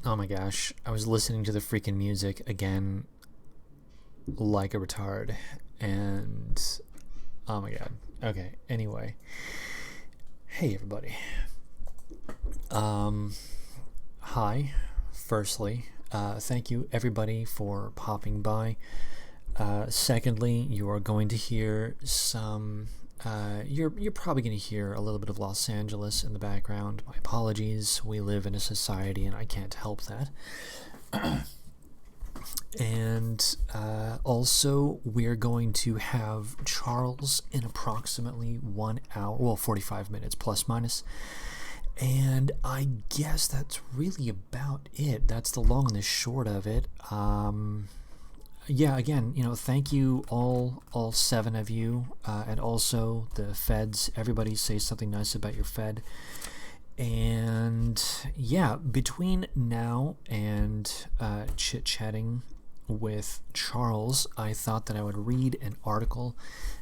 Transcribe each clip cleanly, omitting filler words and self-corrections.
Oh my gosh, I was listening to the freaking music again like a retard, and oh my god. Okay, anyway. Hey everybody. Um, Hi, firstly. Thank you everybody for popping by. Secondly, you are going to hear some. You're probably going to hear a little bit of Los Angeles in the background. My apologies. We live in a society, and I can't help that. And also, we're going to have Charles in approximately 1 hour, well, 45 minutes plus minus. And I guess that's really about it. That's the long and the short of it. Yeah, again, thank you all seven of you, and also the feds. Everybody say something nice about your fed. And yeah, between now and chit-chatting with Charles, I thought that I would read an article.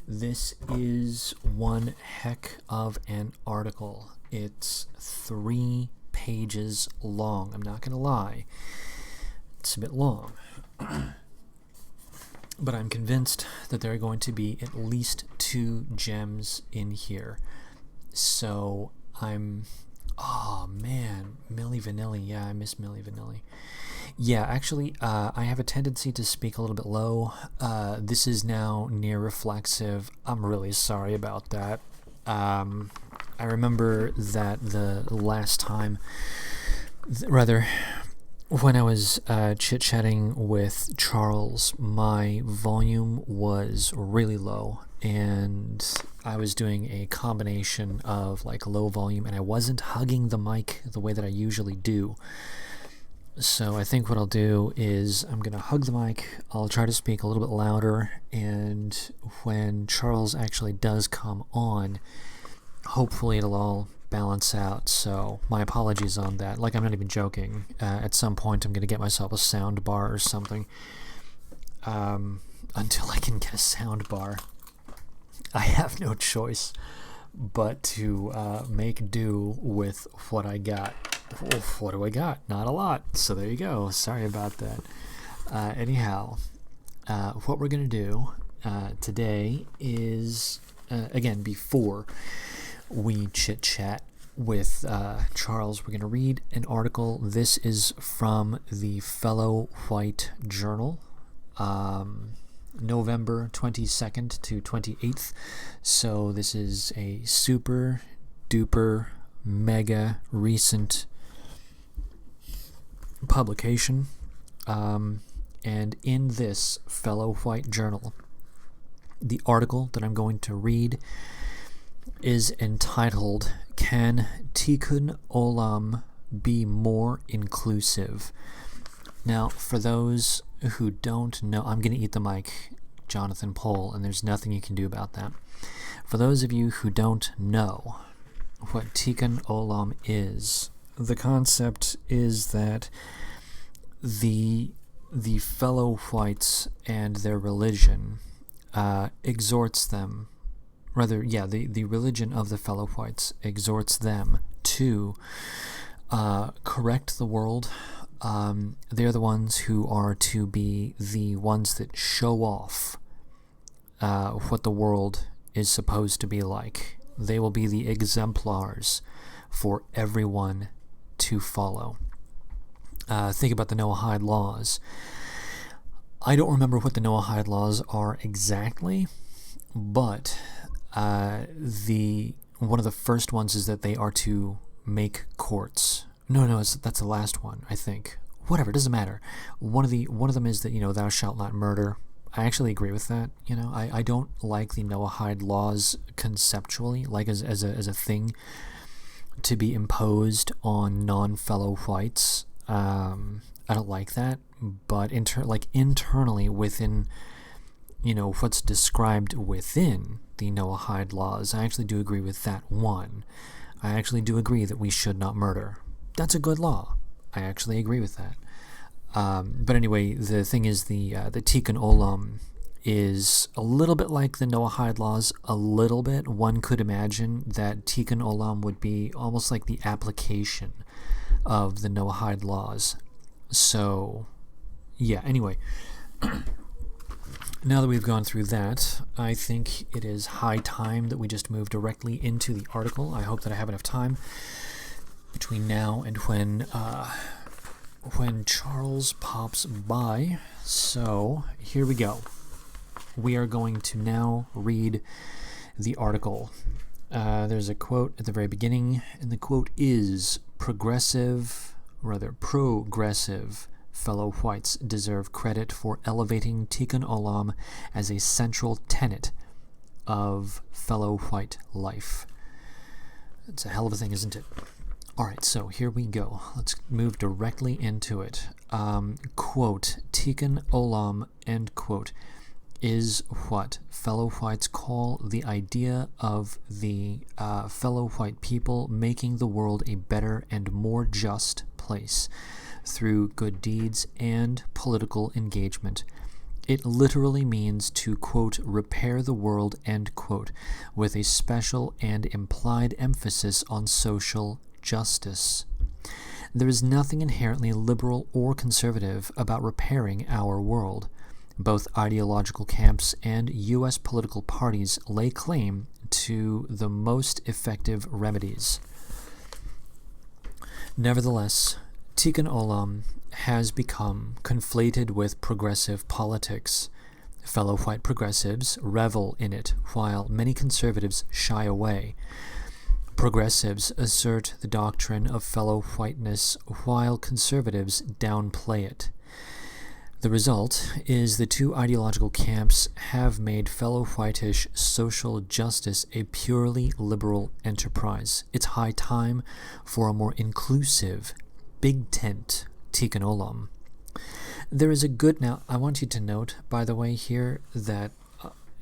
This is one heck of an article. It's 3 pages long. I'm not gonna lie, it's a bit long. But I'm convinced that there are going to be at least 2 gems in here. So oh man, Milli Vanilli. Yeah, I miss Milli Vanilli. Yeah, actually, I have a tendency to speak a little bit low. This is now near reflexive. I'm really sorry about that. I remember that the last time, rather, when I was chit-chatting with Charles, my volume was really low, and I was doing a combination of like low volume, and I wasn't hugging the mic the way that I usually do. So I think what I'll do is I'm going to hug the mic, I'll try to speak a little bit louder, and when Charles actually does come on, hopefully it'll all balance out. So my apologies on that. Like, I'm not even joking. At some point I'm going to get myself a sound bar or something. Until I can get a sound bar, I have no choice but to make do with what I got. What do I got? Not a lot. So there you go. Sorry about that. Anyhow, what we're going to do today is, again, before we chit-chat with Charles, we're going to read an article. This is from the Fellow White Journal, November 22nd to 28th. So this is a super duper mega recent publication. And in this Fellow White Journal, the article that I'm going to read is entitled, "Can Tikkun Olam Be More Inclusive?" Now, for those who don't know, I'm going to eat the mic, Jonathan Pohl, and there's nothing you can do about that. For those of you who don't know what Tikkun Olam is, the concept is that the fellow whites and their religion exhorts them, the religion of the fellow whites exhorts them to correct the world. They're the ones who are to be the ones that show off what the world is supposed to be like. They will be the exemplars for everyone to follow. Think about the Noahide laws. I don't remember what the Noahide laws are exactly, but one of the first ones is that they are to make courts. No, that's the last one, I think. Whatever, it doesn't matter. One of them is that, thou shalt not murder. I actually agree with that. I don't like the Noahide laws conceptually, like as a thing to be imposed on non-fellow whites. I don't like that, but internally within, what's described within the Noahide laws, I actually do agree with that one. I actually do agree that we should not murder. That's a good law. I actually agree with that. But anyway, the thing is, the Tikkun Olam is a little bit like the Noahide laws, a little bit. One could imagine that Tikkun Olam would be almost like the application of the Noahide laws. So, yeah, anyway. Now that we've gone through that, I think it is high time that we just move directly into the article. I hope that I have enough time between now and when Charles pops by. So, here we go. We are going to now read the article. There's a quote at the very beginning, and the quote is, progressive fellow whites deserve credit for elevating Tikkun Olam as a central tenet of fellow white life. It's a hell of a thing, isn't it? Alright, so here we go. Let's move directly into it. Quote, Tikkun Olam, end quote, is what fellow whites call the idea of the fellow white people making the world a better and more just place through good deeds and political engagement. It literally means to, quote, repair the world, end quote, with a special and implied emphasis on social justice. There is nothing inherently liberal or conservative about repairing our world. Both ideological camps and U.S. political parties lay claim to the most effective remedies. Nevertheless, Tikkun Olam has become conflated with progressive politics. Fellow white progressives revel in it, while many conservatives shy away. Progressives assert the doctrine of fellow whiteness, while conservatives downplay it. The result is the two ideological camps have made fellow whitish social justice a purely liberal enterprise. It's high time for a more inclusive, big tent Tikkun Olam. There is a good... Now, I want you to note, by the way, here, that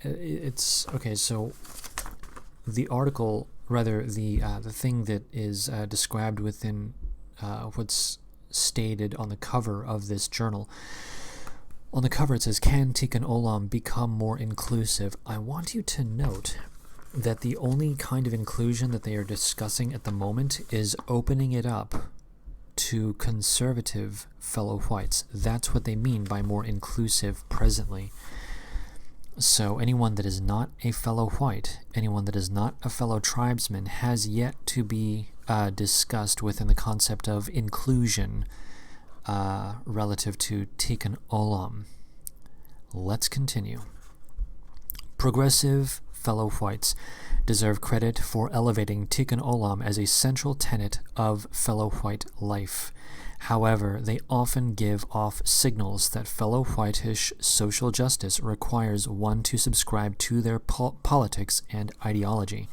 it's... Okay, so the article, rather, the thing that is described within what's stated on the cover of this journal. On the cover it says, can Tikkun Olam become more inclusive? I want you to note that the only kind of inclusion that they are discussing at the moment is opening it up to conservative fellow whites. That's what they mean by more inclusive presently. So anyone that is not a fellow white, anyone that is not a fellow tribesman, has yet to be discussed within the concept of inclusion relative to Tikkun Olam. Let's continue. Progressive fellow whites deserve credit for elevating Tikkun Olam as a central tenet of fellow white life. However, they often give off signals that fellow whitish social justice requires one to subscribe to their politics and ideology.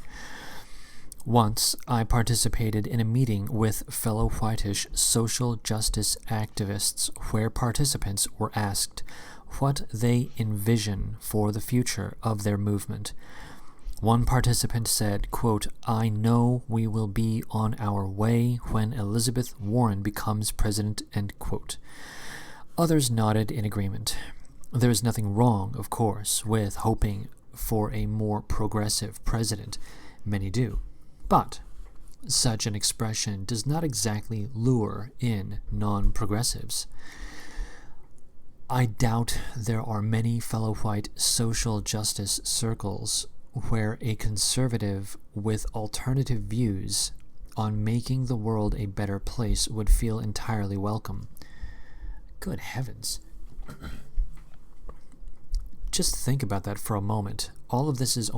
Once, I participated in a meeting with fellow whitish social justice activists where participants were asked what they envision for the future of their movement. One participant said, quote, I know we will be on our way when Elizabeth Warren becomes president, end quote. Others nodded in agreement. There is nothing wrong, of course, with hoping for a more progressive president. Many do. But such an expression does not exactly lure in non-progressives. I doubt there are many fellow white social justice circles where a conservative with alternative views on making the world a better place would feel entirely welcome. Good heavens. Just think about that for a moment. All of this is...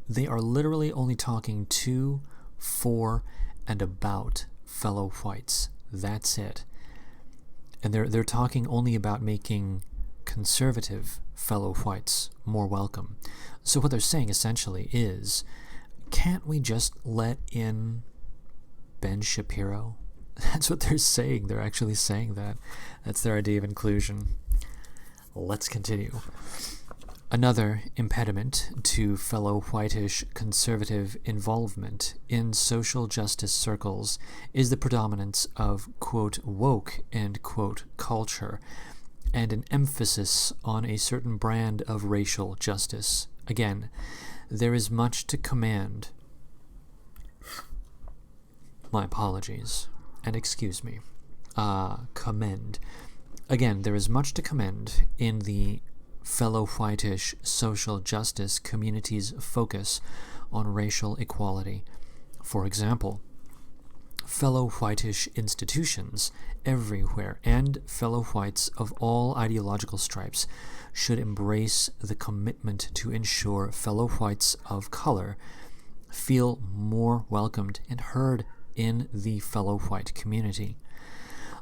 They are literally only talking to, for, and about fellow whites. That's it. And they're talking only about making conservative fellow whites more welcome. So what they're saying essentially is, can't we just let in Ben Shapiro? That's what they're saying. They're actually saying that. That's their idea of inclusion. Let's continue. Another impediment to fellow whitish conservative involvement in social justice circles is the predominance of, quote, woke, end quote, culture, and an emphasis on a certain brand of racial justice. Again, there is much to commend. My apologies, and excuse me. commend. Again, there is much to commend in the fellow whitish social justice community's focus on racial equality. For example, fellow whitish institutions everywhere and fellow whites of all ideological stripes should embrace the commitment to ensure fellow whites of color feel more welcomed and heard in the fellow white community.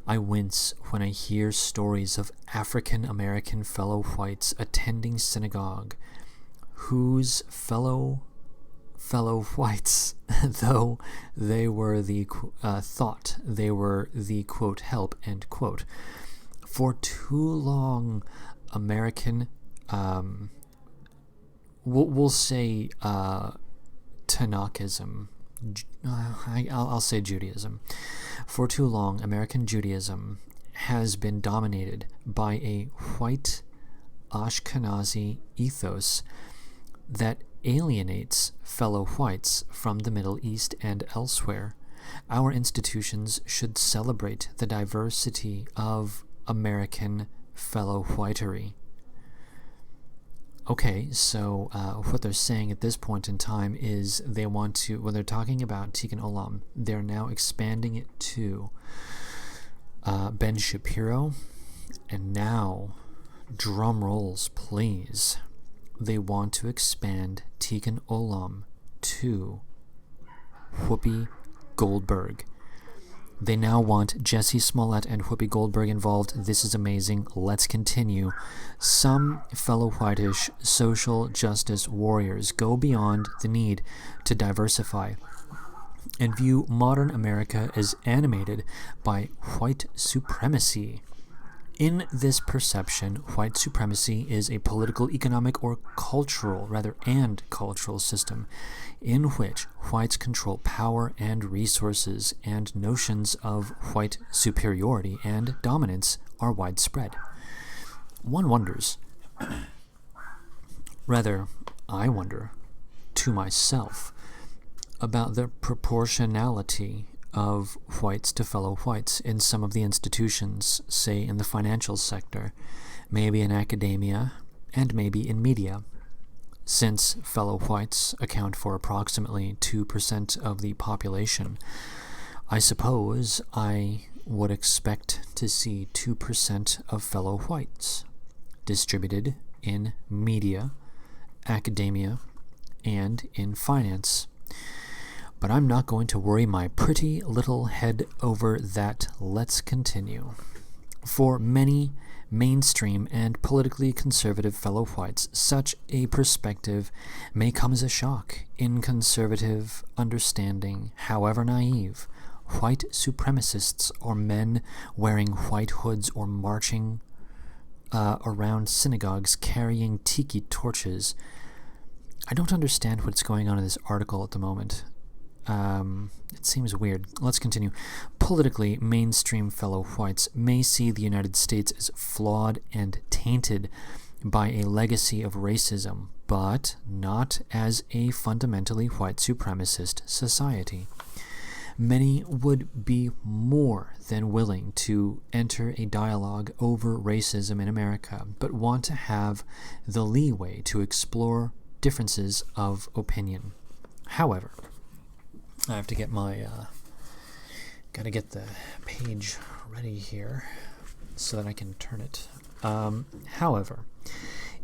I wince when I hear stories of African American fellow whites attending synagogue whose fellow whites, though they were the thought they were the quote help end quote. For too long, American we'll say Tanakhism. I'll say Judaism. For too long, American Judaism has been dominated by a white Ashkenazi ethos that alienates fellow whites from the Middle East and elsewhere. Our institutions should celebrate the diversity of American fellow whitery. Okay, so what they're saying at this point in time is they want to, when they're talking about Tikkun Olam, they're now expanding it to Ben Shapiro, and now, drum rolls please, they want to expand Tikkun Olam to Whoopi Goldberg. They now want Jussie Smollett and Whoopi Goldberg involved. This is amazing. Let's continue. Some fellow whitish social justice warriors go beyond the need to diversify and view modern America as animated by white supremacy. In this perception, white supremacy is a political, economic, or cultural system in which whites control power and resources, and notions of white superiority and dominance are widespread. One wonders, rather, I wonder to myself, about the proportionality of whites to fellow whites in some of the institutions, say in the financial sector, maybe in academia, and maybe in media. Since fellow whites account for approximately 2% of the population, I suppose I would expect to see 2% of fellow whites distributed in media, academia, and in finance. But I'm not going to worry my pretty little head over that. Let's continue. For many mainstream and politically conservative fellow whites, such a perspective may come as a shock. In conservative understanding, however naive, white supremacists or men wearing white hoods or marching around synagogues carrying tiki torches. I don't understand what's going on in this article at the moment. It seems weird. Let's continue. Politically, mainstream fellow whites may see the United States as flawed and tainted by a legacy of racism, but not as a fundamentally white supremacist society. Many would be more than willing to enter a dialogue over racism in America, but want to have the leeway to explore differences of opinion. However, I have to get my, gotta get the page ready here so that I can turn it. However,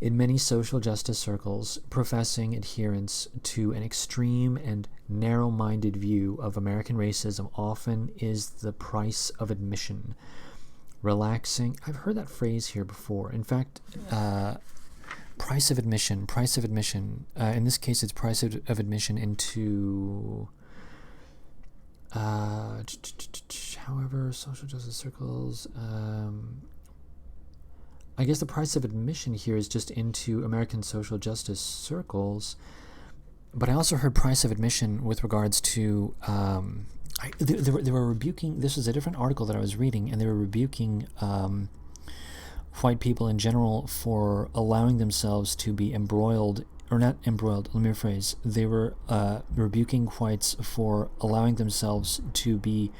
in many social justice circles, professing adherence to an extreme and narrow-minded view of American racism often is the price of admission. Relaxing, I've heard that phrase here before. In fact, price of admission. In this case, it's price of admission into... however, social justice circles, I guess the price of admission here is just into American social justice circles, but I also heard price of admission with regards to, they were rebuking, this was a different article that I was reading, and they were rebuking white people in general for allowing themselves to be embroiled, or not embroiled, let me rephrase, they were rebuking whites for allowing themselves to be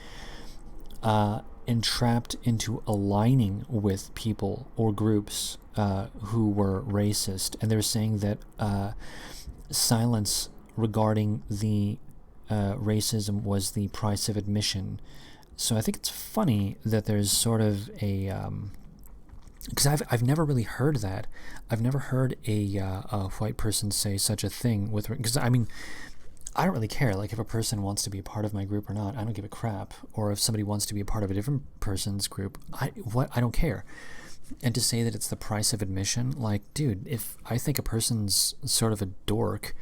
entrapped into aligning with people or groups who were racist, and they're saying that silence regarding the racism was the price of admission. So I think it's funny that there's sort of a because I've never really heard that. I've never heard a white person say such a thing with, because I mean, I don't really care. Like, if a person wants to be a part of my group or not, I don't give a crap. Or if somebody wants to be a part of a different person's group, I don't care. And to say that it's the price of admission, like, dude, if I think a person's sort of a dork,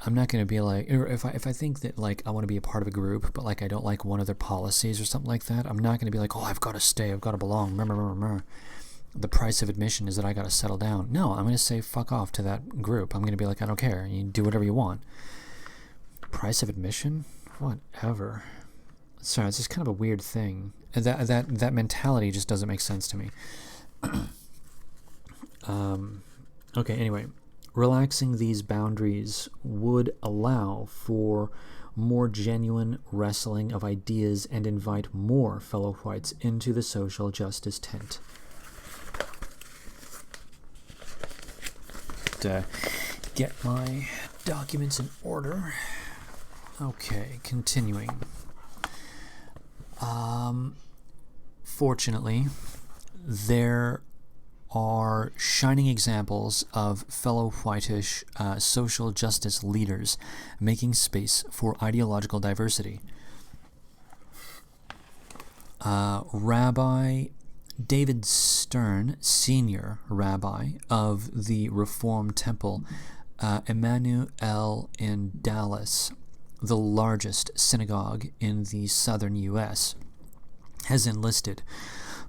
I'm not going to be like, or if I think that, like, I want to be a part of a group, but, like, I don't like one of their policies or something like that, I'm not going to be like, oh, I've got to stay, I've got to belong, the price of admission is that I got to settle down. No, I'm going to say fuck off to that group. I'm going to be like, I don't care, you do whatever you want. Price of admission? Whatever. Sorry, it's just kind of a weird thing. That mentality just doesn't make sense to me. Okay, anyway. Relaxing these boundaries would allow for more genuine wrestling of ideas and invite more fellow whites into the social justice tent. Get my documents in order. Okay, continuing. Fortunately, there are shining examples of fellow whitish social justice leaders making space for ideological diversity. Rabbi David Stern, senior rabbi of the Reform Temple Emmanuel in Dallas, the largest synagogue in the southern U.S., has enlisted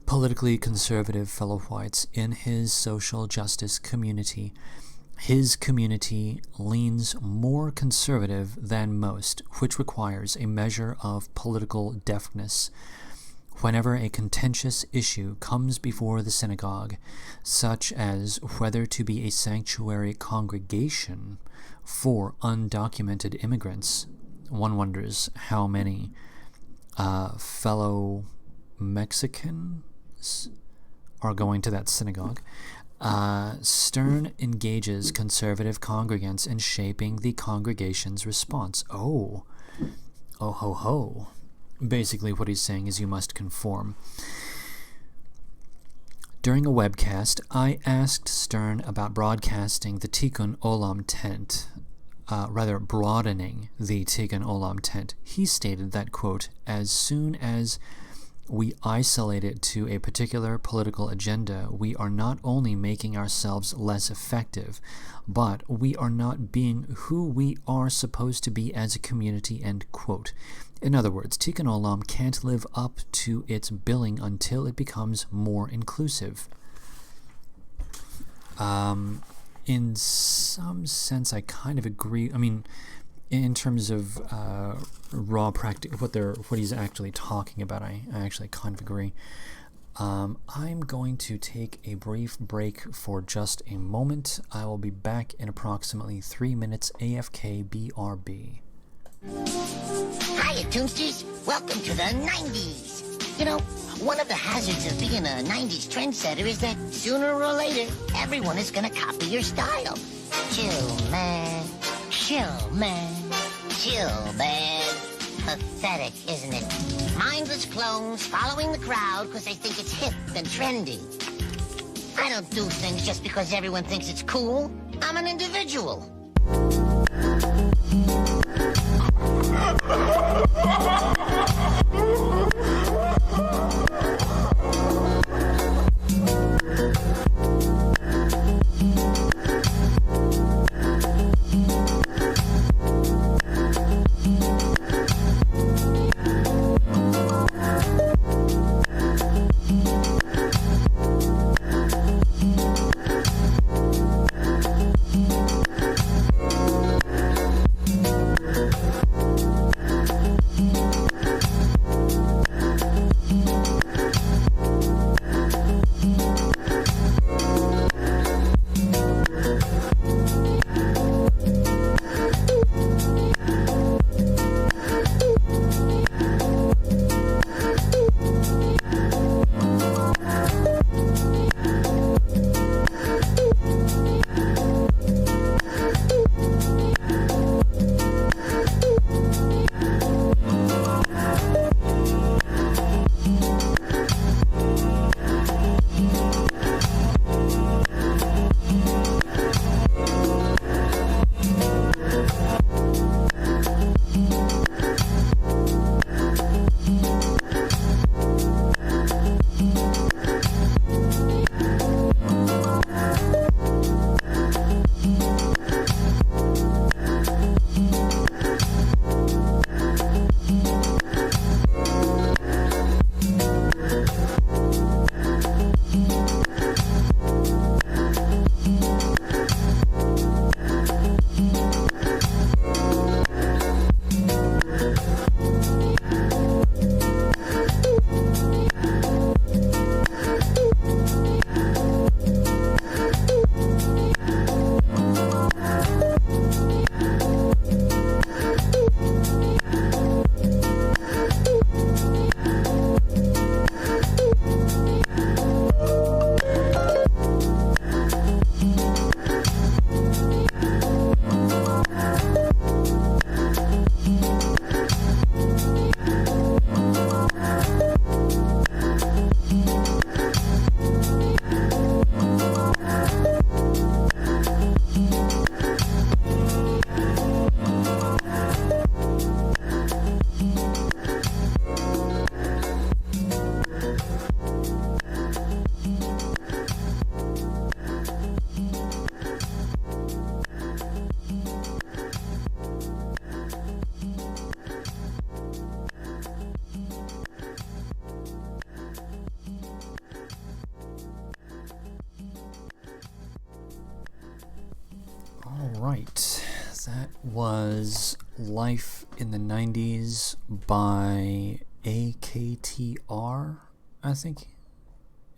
politically conservative fellow whites in his social justice community. His community leans more conservative than most, which requires a measure of political deftness. Whenever a contentious issue comes before the synagogue, such as whether to be a sanctuary congregation for undocumented immigrants, one wonders how many fellow Mexicans are going to that synagogue. Stern engages conservative congregants in shaping the congregation's response. Oh ho ho. Basically what he's saying is you must conform. During a webcast, I asked Stern about broadcasting the Tikkun Olam tent, broadening the Tikkun Olam tent. He stated that, quote, as soon as we isolate it to a particular political agenda, we are not only making ourselves less effective, but we are not being who we are supposed to be as a community, end quote. In other words, Tikkun Olam can't live up to its billing until it becomes more inclusive. In some sense, I kind of agree. I mean, in terms of raw practice, what he's actually talking about, I actually kind of agree. I'm going to take a brief break for just a moment. I will be back in approximately 3 minutes. AFK BRB. Hiya, Toonsters. Welcome to the 90s. You know, one of the hazards of being a 90s trendsetter is that sooner or later, everyone is gonna copy your style. Chill, man. Chill, man. Chill, man. Pathetic, isn't it? Mindless clones following the crowd because they think it's hip and trendy. I don't do things just because everyone thinks it's cool. I'm an individual. right. That was Life in the 90s by AKTR, I think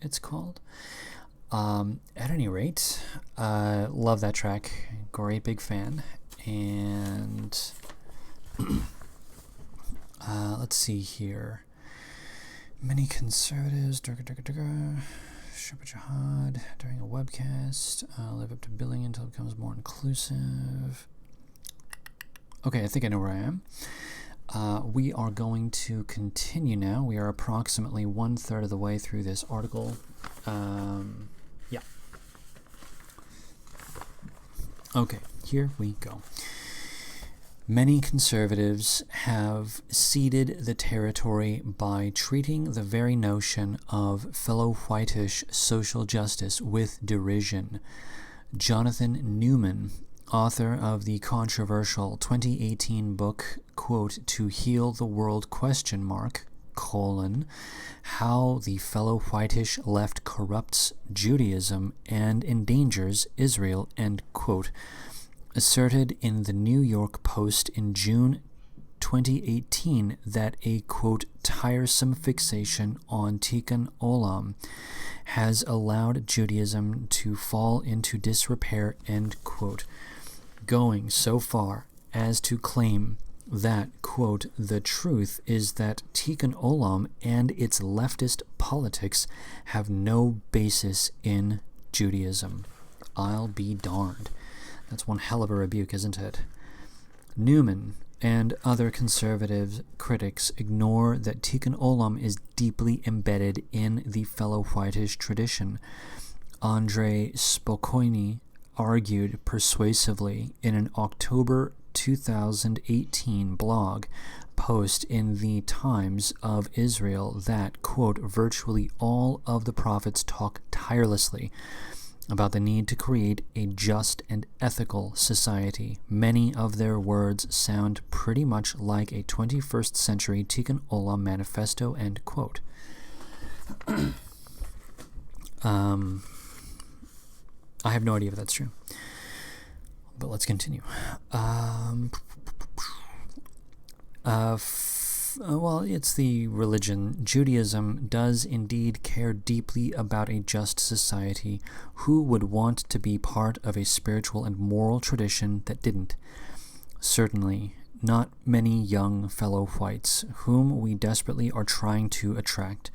it's called. At any rate, love that track. Great big fan. And let's see here. Many conservatives, Shabbat Jihad, during a webcast, live up to billing until it becomes more inclusive. Okay, I think I know where I am. We are going to continue now. We are approximately 1/3 of the way through this article. Yeah. Okay, here we go. Many conservatives have ceded the territory by treating the very notion of fellow whitish social justice with derision. Jonathan Newman, author of the controversial 2018 book, quote, To Heal the World, How the Fellow Whitish Left Corrupts Judaism and Endangers Israel, end quote, asserted in the New York Post in June 2018 that a, quote, tiresome fixation on Tikkun Olam has allowed Judaism to fall into disrepair, end quote, going so far as to claim that, quote, the truth is that Tikkun Olam and its leftist politics have no basis in Judaism. I'll be darned. That's one hell of a rebuke, isn't it? Newman and other conservative critics ignore that Tikkun Olam is deeply embedded in the fellow whitish tradition. Andrei Spokojny argued persuasively in an October 2018 blog post in the Times of Israel that, quote, virtually all of the prophets talk tirelessly about the need to create a just and ethical society. Many of their words sound pretty much like a 21st century Tikkun Olam manifesto, end quote. I have no idea if that's true. But let's continue. Well, it's the religion. Judaism does indeed care deeply about a just society. Who would want to be part of a spiritual and moral tradition that didn't? Certainly not many young fellow whites, whom we desperately are trying to attract.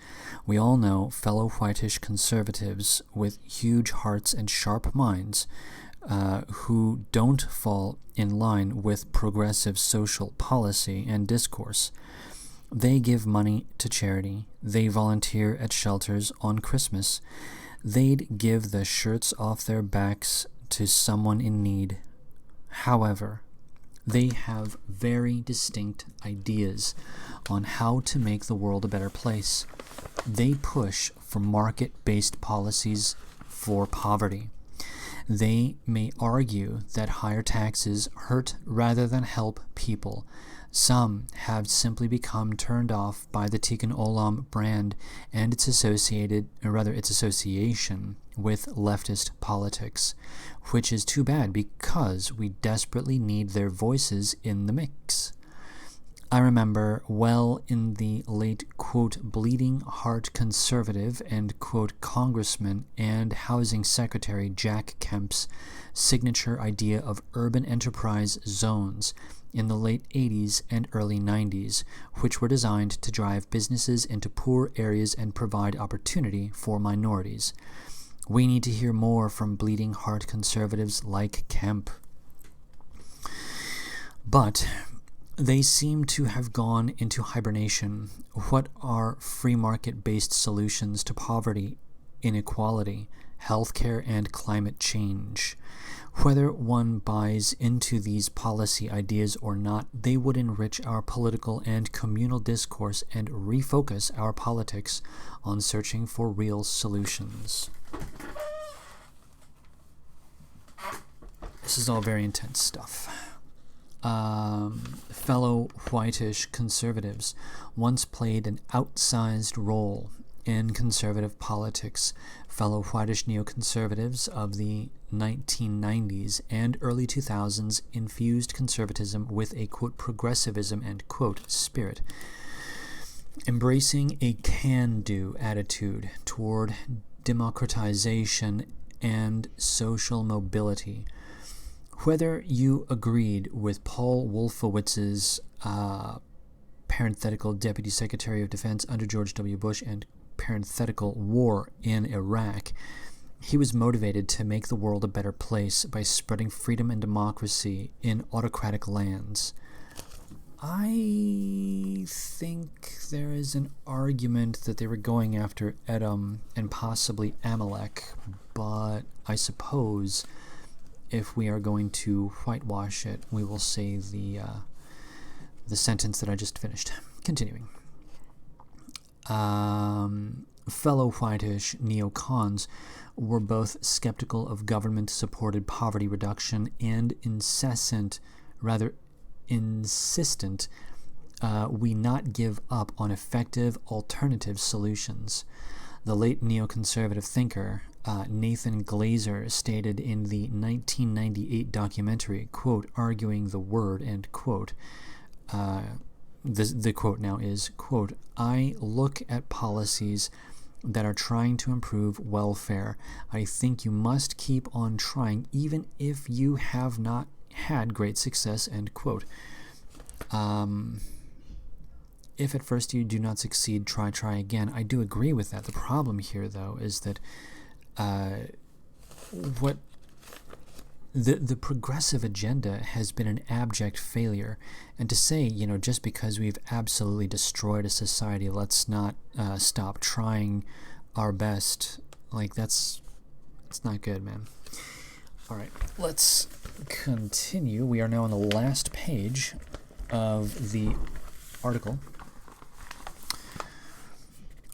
We all know fellow whitish conservatives with huge hearts and sharp minds, who don't fall in line with progressive social policy and discourse. They give money to charity. They volunteer at shelters on Christmas. They'd give the shirts off their backs to someone in need. However, they have very distinct ideas on how to make the world a better place. They push for market-based policies for poverty. They may argue that higher taxes hurt rather than help people. Some have simply become turned off by the Tikkun Olam brand and its association with leftist politics, which is too bad because we desperately need their voices in the mix. I remember well in the late, quote, bleeding heart conservative, end quote, Congressman and Housing Secretary Jack Kemp's signature idea of urban enterprise zones in the late 80s and early 90s, which were designed to drive businesses into poor areas and provide opportunity for minorities. We need to hear more from bleeding heart conservatives like Kemp. But they seem to have gone into hibernation. What are free market-based solutions to poverty, inequality, healthcare, and climate change? Whether one buys into these policy ideas or not, they would enrich our political and communal discourse and refocus our politics on searching for real solutions. This is all very intense stuff. Fellow whitish conservatives once played an outsized role in conservative politics. Fellow whitish neoconservatives of the 1990s and early 2000s infused conservatism with a, quote, progressivism, end quote, spirit, embracing a can-do attitude toward democratization and social mobility. Whether you agreed with Paul Wolfowitz's parenthetical Deputy Secretary of Defense under George W. Bush and parenthetical war in Iraq, he was motivated to make the world a better place by spreading freedom and democracy in autocratic lands. I think there is an argument that they were going after Edom and possibly Amalek, but I suppose if we are going to whitewash it, we will say the sentence that I just finished. Continuing. Fellow whitish neocons were both skeptical of government-supported poverty reduction and insistent we not give up on effective alternative solutions. The late neoconservative thinker Nathan Glazer stated in the 1998 documentary, quote, Arguing the Word, end quote, the quote now is, quote, I look at policies that are trying to improve welfare. I think you must keep on trying even if you have not had great success, end quote. If at first you do not succeed, try again. I do agree with that. The problem here, though, is that what the progressive agenda has been an abject failure. And to say, just because we've absolutely destroyed a society, let's not stop trying our best, it's not good, man. All right, let's continue. We are now on the last page of the article.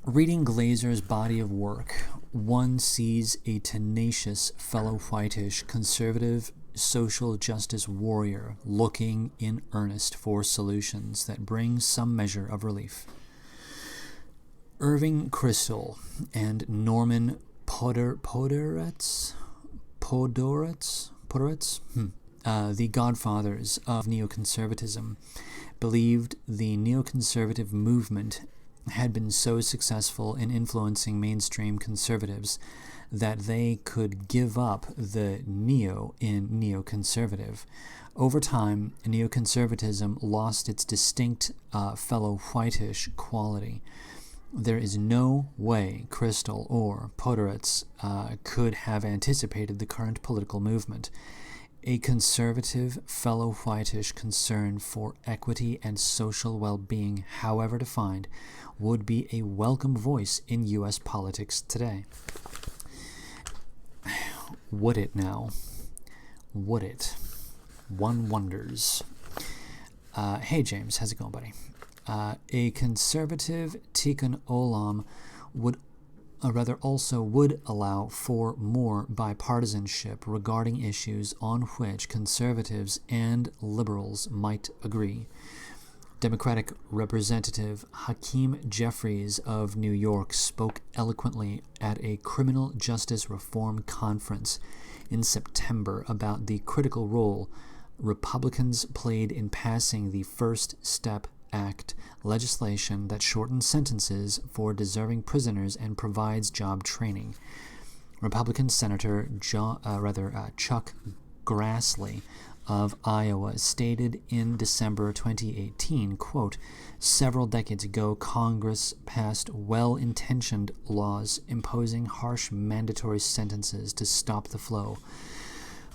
Reading Glazer's body of work, one sees a tenacious fellow whitish conservative social justice warrior looking in earnest for solutions that bring some measure of relief. Irving Kristol and Norman Podhoretz, the godfathers of neoconservatism, believed the neoconservative movement had been so successful in influencing mainstream conservatives that they could give up the neo in neoconservative. Over time, neoconservatism lost its distinct fellow whitish quality. There is no way Kristol or Podhoretz could have anticipated the current political movement. A conservative fellow whitish concern for equity and social well-being, however defined, would be a welcome voice in U.S. politics today. Would it now? Would it? One wonders. Hey James, how's it going, buddy? A conservative Tikkun Olam would allow for more bipartisanship regarding issues on which conservatives and liberals might agree. Democratic Representative Hakeem Jeffries of New York spoke eloquently at a criminal justice reform conference in September about the critical role Republicans played in passing the First Step Act legislation that shortens sentences for deserving prisoners and provides job training. Republican Senator Chuck Grassley of Iowa stated in December 2018, quote, Several decades ago, Congress passed well-intentioned laws imposing harsh mandatory sentences to stop the flow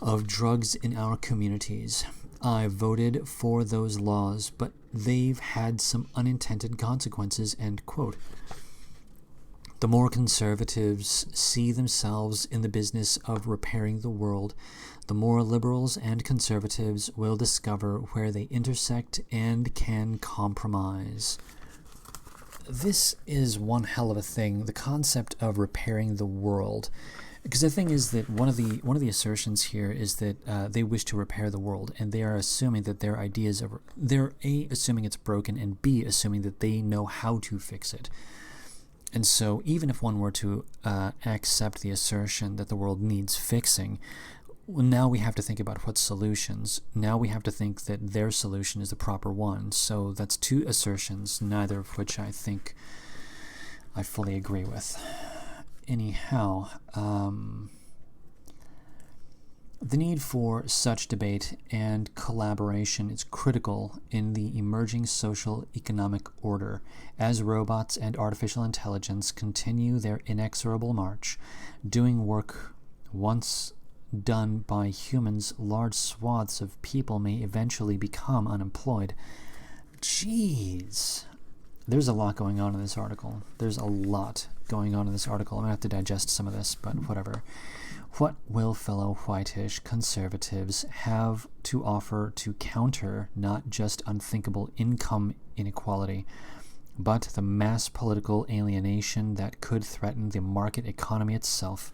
of drugs in our communities. I voted for those laws, but they've had some unintended consequences, end quote. The more conservatives see themselves in the business of repairing the world, the more liberals and conservatives will discover where they intersect and can compromise. This is one hell of a thing, the concept of repairing the world. Because the thing is that one of the assertions here is that they wish to repair the world, and they are assuming that their ideas of they're A, assuming it's broken, and B, assuming that they know how to fix it. And so even if one were to accept the assertion that the world needs fixing, well, now we have to think about what solutions. Now we have to think that their solution is the proper one. So that's two assertions, neither of which I think I fully agree with. Anyhow, the need for such debate and collaboration is critical in the emerging social economic order. As robots and artificial intelligence continue their inexorable march, doing work once done by humans, large swaths of people may eventually become unemployed. Jeez. There's a lot going on in this article. I'm going to have to digest some of this, but whatever. What will fellow whitish conservatives have to offer to counter not just unthinkable income inequality, but the mass political alienation that could threaten the market economy itself?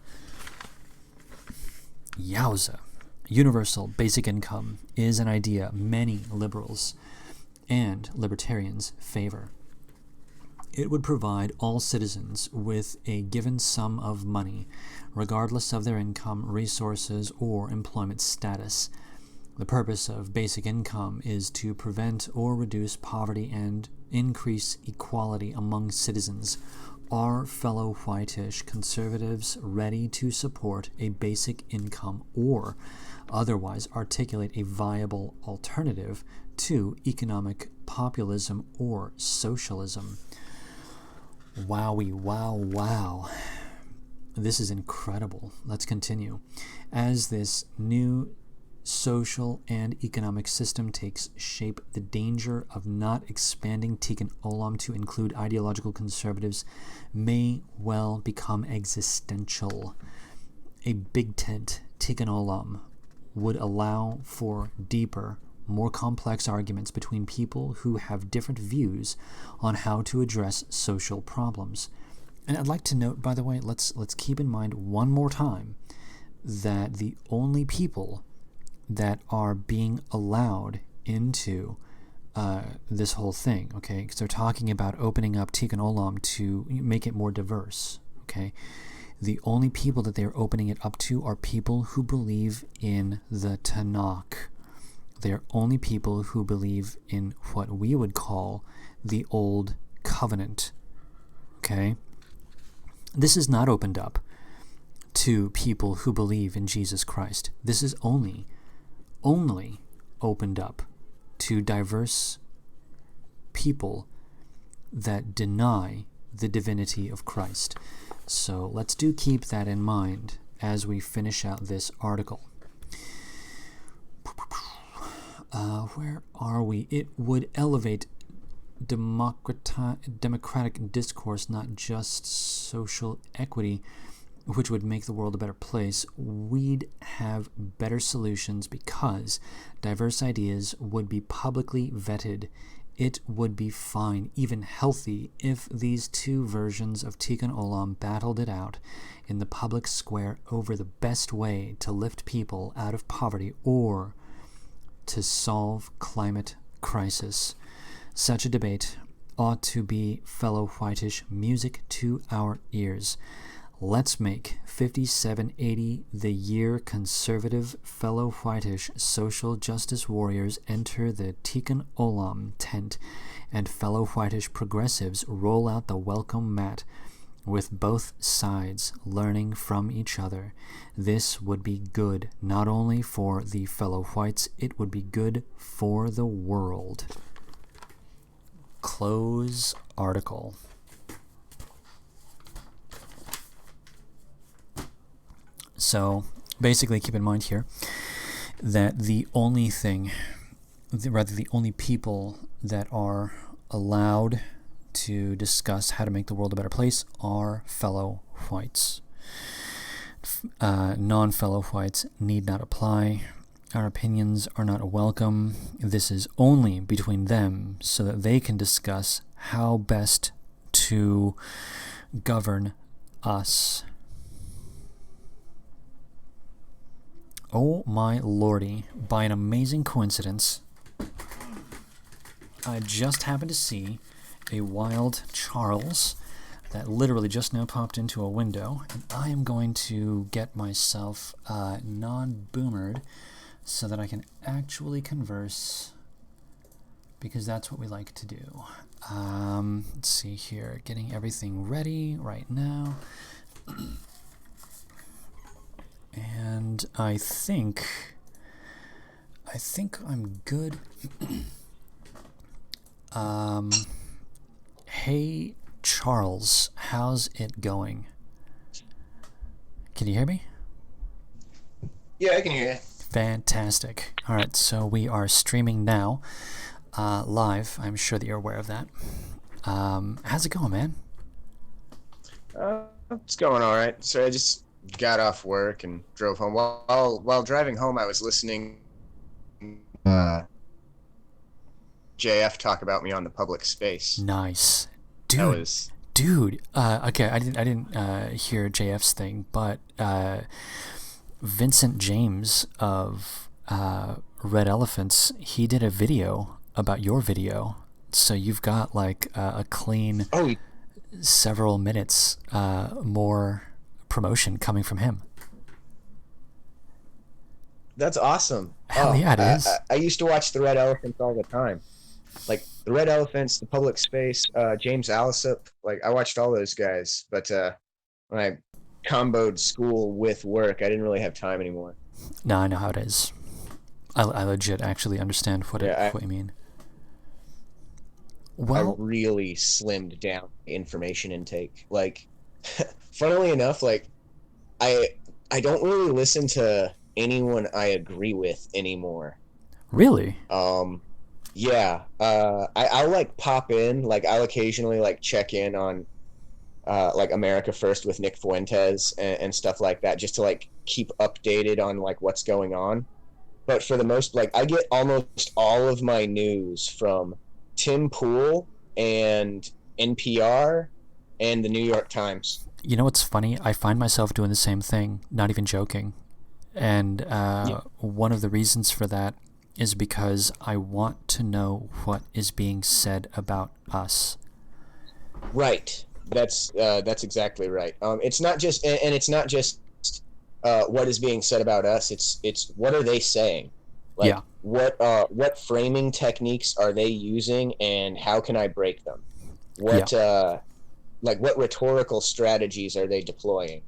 Yowza. Universal basic income is an idea many liberals and libertarians favor. It would provide all citizens with a given sum of money, regardless of their income, resources, or employment status. The purpose of basic income is to prevent or reduce poverty and increase equality among citizens. Are fellow whitish conservatives ready to support a basic income or otherwise articulate a viable alternative to economic populism or socialism? Wowie, wow. This is incredible. Let's continue. As this new social and economic system takes shape, the danger of not expanding Tikkun Olam to include ideological conservatives may well become existential. A big tent Tikkun Olam would allow for deeper, more complex arguments between people who have different views on how to address social problems. And I'd like to note, by the way, let's keep in mind one more time that the only people that are being allowed into this whole thing, okay, because they're talking about opening up Tikkun Olam to make it more diverse, okay? The only people that they're opening it up to are people who believe in the Tanakh. They're only people who believe in what we would call the Old Covenant, okay? This is not opened up to people who believe in Jesus Christ. This is only opened up to diverse people that deny the divinity of Christ. So let's keep that in mind as we finish out this article. Where are we? It would elevate democratic discourse, not just social equity, which would make the world a better place. We'd have better solutions because diverse ideas would be publicly vetted. It would be fine, even healthy, if these two versions of Tikkun Olam battled it out in the public square over the best way to lift people out of poverty or to solve climate crisis. Such a debate ought to be fellow whitish music to our ears. Let's make 5780 the year conservative fellow whitish social justice warriors enter the Tikkun Olam tent and fellow whitish progressives roll out the welcome mat, with both sides learning from each other. This would be good not only for the fellow whites, it would be good for the world. Close article. So basically keep in mind here that the only people that are allowed to discuss how to make the world a better place are fellow whites. Non-fellow whites need not apply. Our opinions are not welcome. This is only between them so that they can discuss how best to govern us. Oh my lordy, by an amazing coincidence, I just happened to see a Wild Charles that literally just now popped into a window, and I am going to get myself non-boomered so that I can actually converse, because that's what we like to do. Let's see here, getting everything ready right now. And I think I'm good. Hey Charles, how's it going? Can you hear me? Yeah, I can hear you. Fantastic. All right, so we are streaming now, live. I'm sure that you're aware of that. How's it going, man? It's going all right. So I just got off work and drove home. While driving home, I was listening JF talk about me on the public space. Nice, That dude. was Dude, okay, I didn't hear JF's thing, but Vincent James of Red Elephants, he did a video about your video, so you've got like a clean several minutes more promotion coming from him. that's awesome. Hell yeah, it is. I used to watch the Red Elephants all the time. Like the Red Elephants, the Public Space, James Allisup. Like I watched all those guys, but when I comboed school with work, I didn't really have time anymore. No, I know how it is. I legit actually understand what you mean. I Well, really slimmed down information intake. Like, funnily enough, like I don't really listen to anyone I agree with anymore. really? Yeah. I'll like pop in, like I'll occasionally like check in on like America First with Nick Fuentes and stuff like that, just to like keep updated on like what's going on. But for the most, like I get almost all of my news from Tim Pool and NPR and the New York Times. You know what's funny? I find myself doing the same thing, not even joking. And one of the reasons for that is because I want to know what is being said about us. Right. That's exactly right. It's not just, and it's not just what is being said about us. It's what are they saying? Like, Yeah. What framing techniques are they using, and how can I break them? What like what rhetorical strategies are they deploying?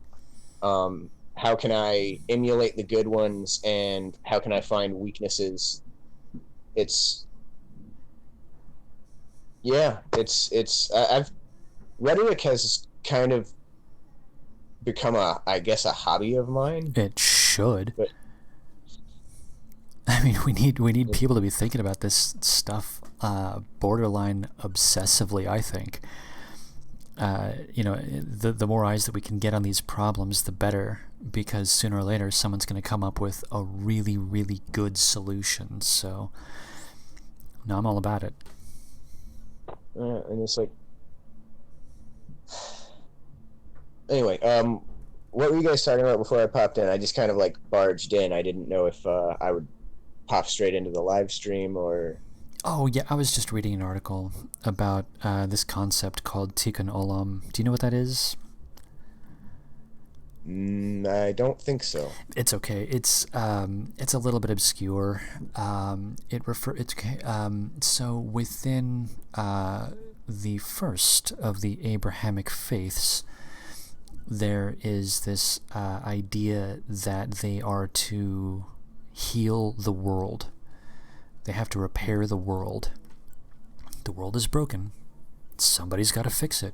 How can I emulate the good ones, and how can I find weaknesses? Rhetoric has kind of become I guess a hobby of mine. It should. But I mean, we need people to be thinking about this stuff borderline obsessively, I think. The more eyes that we can get on these problems, the better, because sooner or later someone's going to come up with a really, really good solution. So, no, I'm all about it. and it's like, anyway, what were you guys talking about before I popped in? I just kind of like barged in. I didn't know if I would pop straight into the live stream or. Oh, yeah, I was just reading an article about this concept called Tikkun Olam. Do you know what that is? I don't think so. It's okay. It's a little bit obscure. So within the first of the Abrahamic faiths, there is this idea that they are to heal the world. They have to repair the world. The world is broken. Somebody's got to fix it.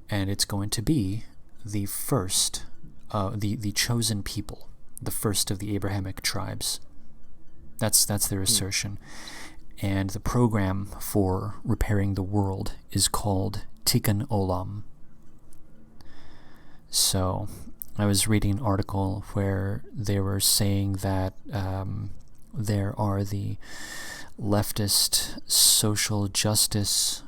And it's going to be the first, the chosen people, the first of the Abrahamic tribes. That's their assertion. And the program for repairing the world is called Tikkun Olam. So I was reading an article where they were saying that there are the leftist social justice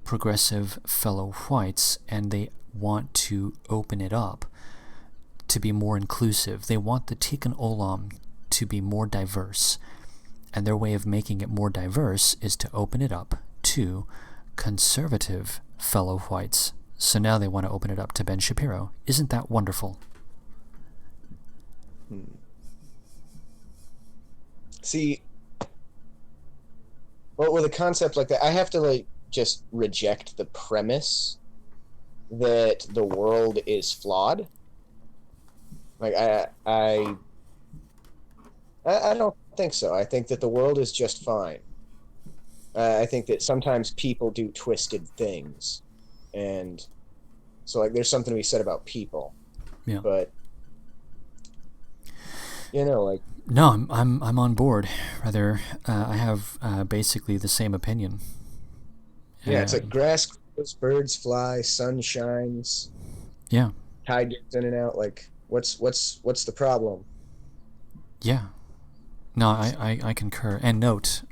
progressive fellow whites, and they want to open it up to be more inclusive. They want the Tikkun Olam to be more diverse, and their way of making it more diverse is to open it up to conservative fellow whites. So now they want to open it up to Ben Shapiro. Isn't that wonderful? See, well, with a concept like that, I have to like just reject the premise that the world is flawed. Like I don't think so. I think that the world is just fine. I think that sometimes people do twisted things, and so like there's something to be said about people. Yeah. But like No, I'm on board. Rather, I have basically the same opinion. yeah, it's like grass grows, birds fly, sun shines, Yeah. tide gets in and out. Like what's the problem? Yeah. No, I concur. And note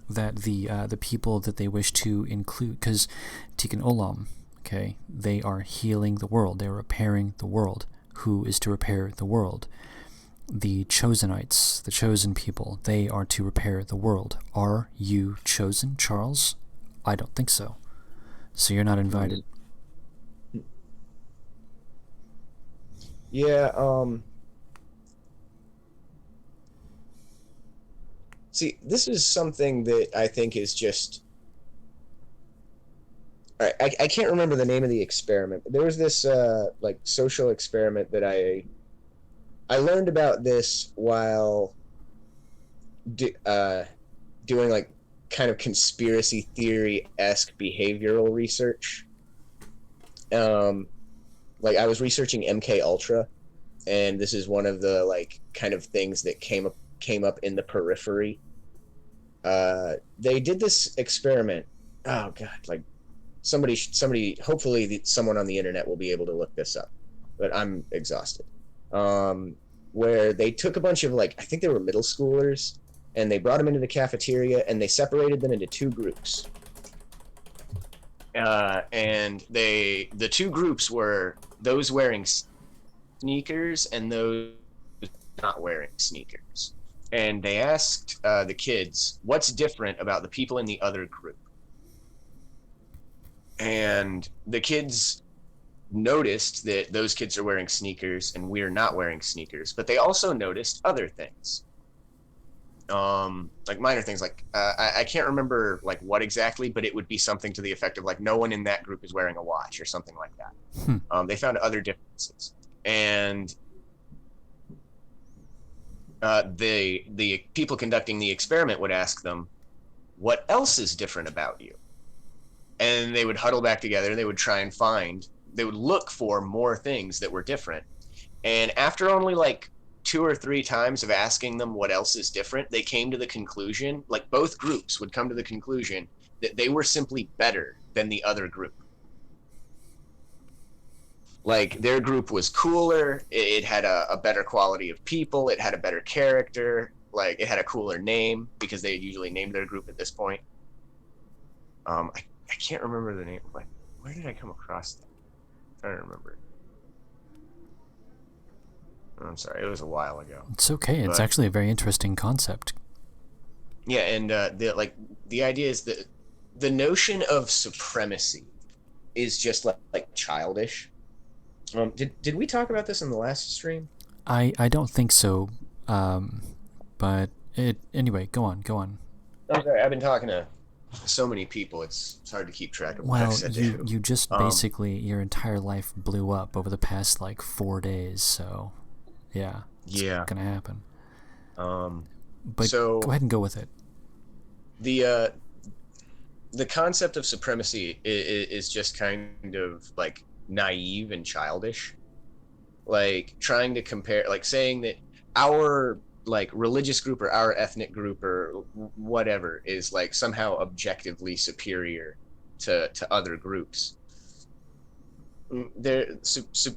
that the people that they wish to include, because Tikkun Olam, okay, they are healing the world. They're repairing the world. Who is to repair the world? The Chosenites, the chosen people, they are to repair the world. Are you chosen, Charles? I don't think so. So you're not invited. Yeah, see, this is something that I think is just. All right, I can't remember the name of the experiment, but there was this like social experiment that I learned about this while doing like kind of conspiracy theory-esque behavioral research. Like I was researching MK Ultra, and this is one of the like kind of things that came up in the periphery. They did this experiment. Oh god, like somebody hopefully someone on the internet will be able to look this up, but I'm exhausted. Where they took a bunch of like, I think they were middle schoolers, and they brought them into the cafeteria and they separated them into two groups. And the two groups were those wearing sneakers and those not wearing sneakers. And they asked the kids, what's different about the people in the other group? And the kids noticed that those kids are wearing sneakers and we're not wearing sneakers, but they also noticed other things. Like minor things, like I can't remember like what exactly, but it would be something to the effect of like no one in that group is wearing a watch or something like that. They found other differences, and the people conducting the experiment would ask them, "What else is different about you?" And they would huddle back together. They would try and they would look for more things that were different. And after only like 2 or 3 times of asking them what else is different, they came to the conclusion, like both groups would come to the conclusion that they were simply better than the other group. Like their group was cooler, it had a better quality of people, it had a better character, like it had a cooler name because they had usually named their group at this point. I can't remember the name. Like, where did I come across that? I'm trying to remember. I'm sorry, it was a while ago. It's okay. It's actually a very interesting concept. Yeah, and the idea is that the notion of supremacy is just like childish. Did we talk about this in the last stream? I don't think so. But anyway, go on. I'm sorry, I've been talking to so many people, it's hard to keep track of what I've said. You just basically your entire life blew up over the past like 4 days, so yeah, it's gonna happen. But so go ahead and go with it. The concept of supremacy is just kind of like naive and childish, like trying to compare, like saying that our like religious group or our ethnic group or whatever is like somehow objectively superior to other groups.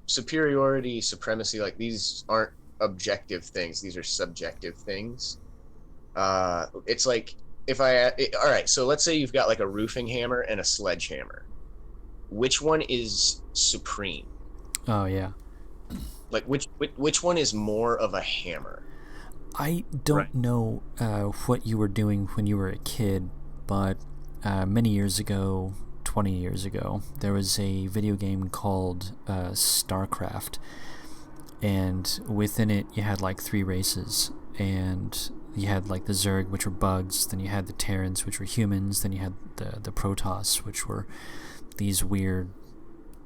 Superiority, supremacy, like these aren't objective things, these are subjective things. It's like if all right, so let's say you've got like a roofing hammer and a sledgehammer. Which one is supreme? Oh yeah. Like which one is more of a hammer? I don't know what you were doing when you were a kid, but many years ago, 20 years ago, there was a video game called StarCraft, and within it you had like 3 races, and you had like the Zerg, which were bugs, then you had the Terrans, which were humans, then you had the Protoss, which were these weird,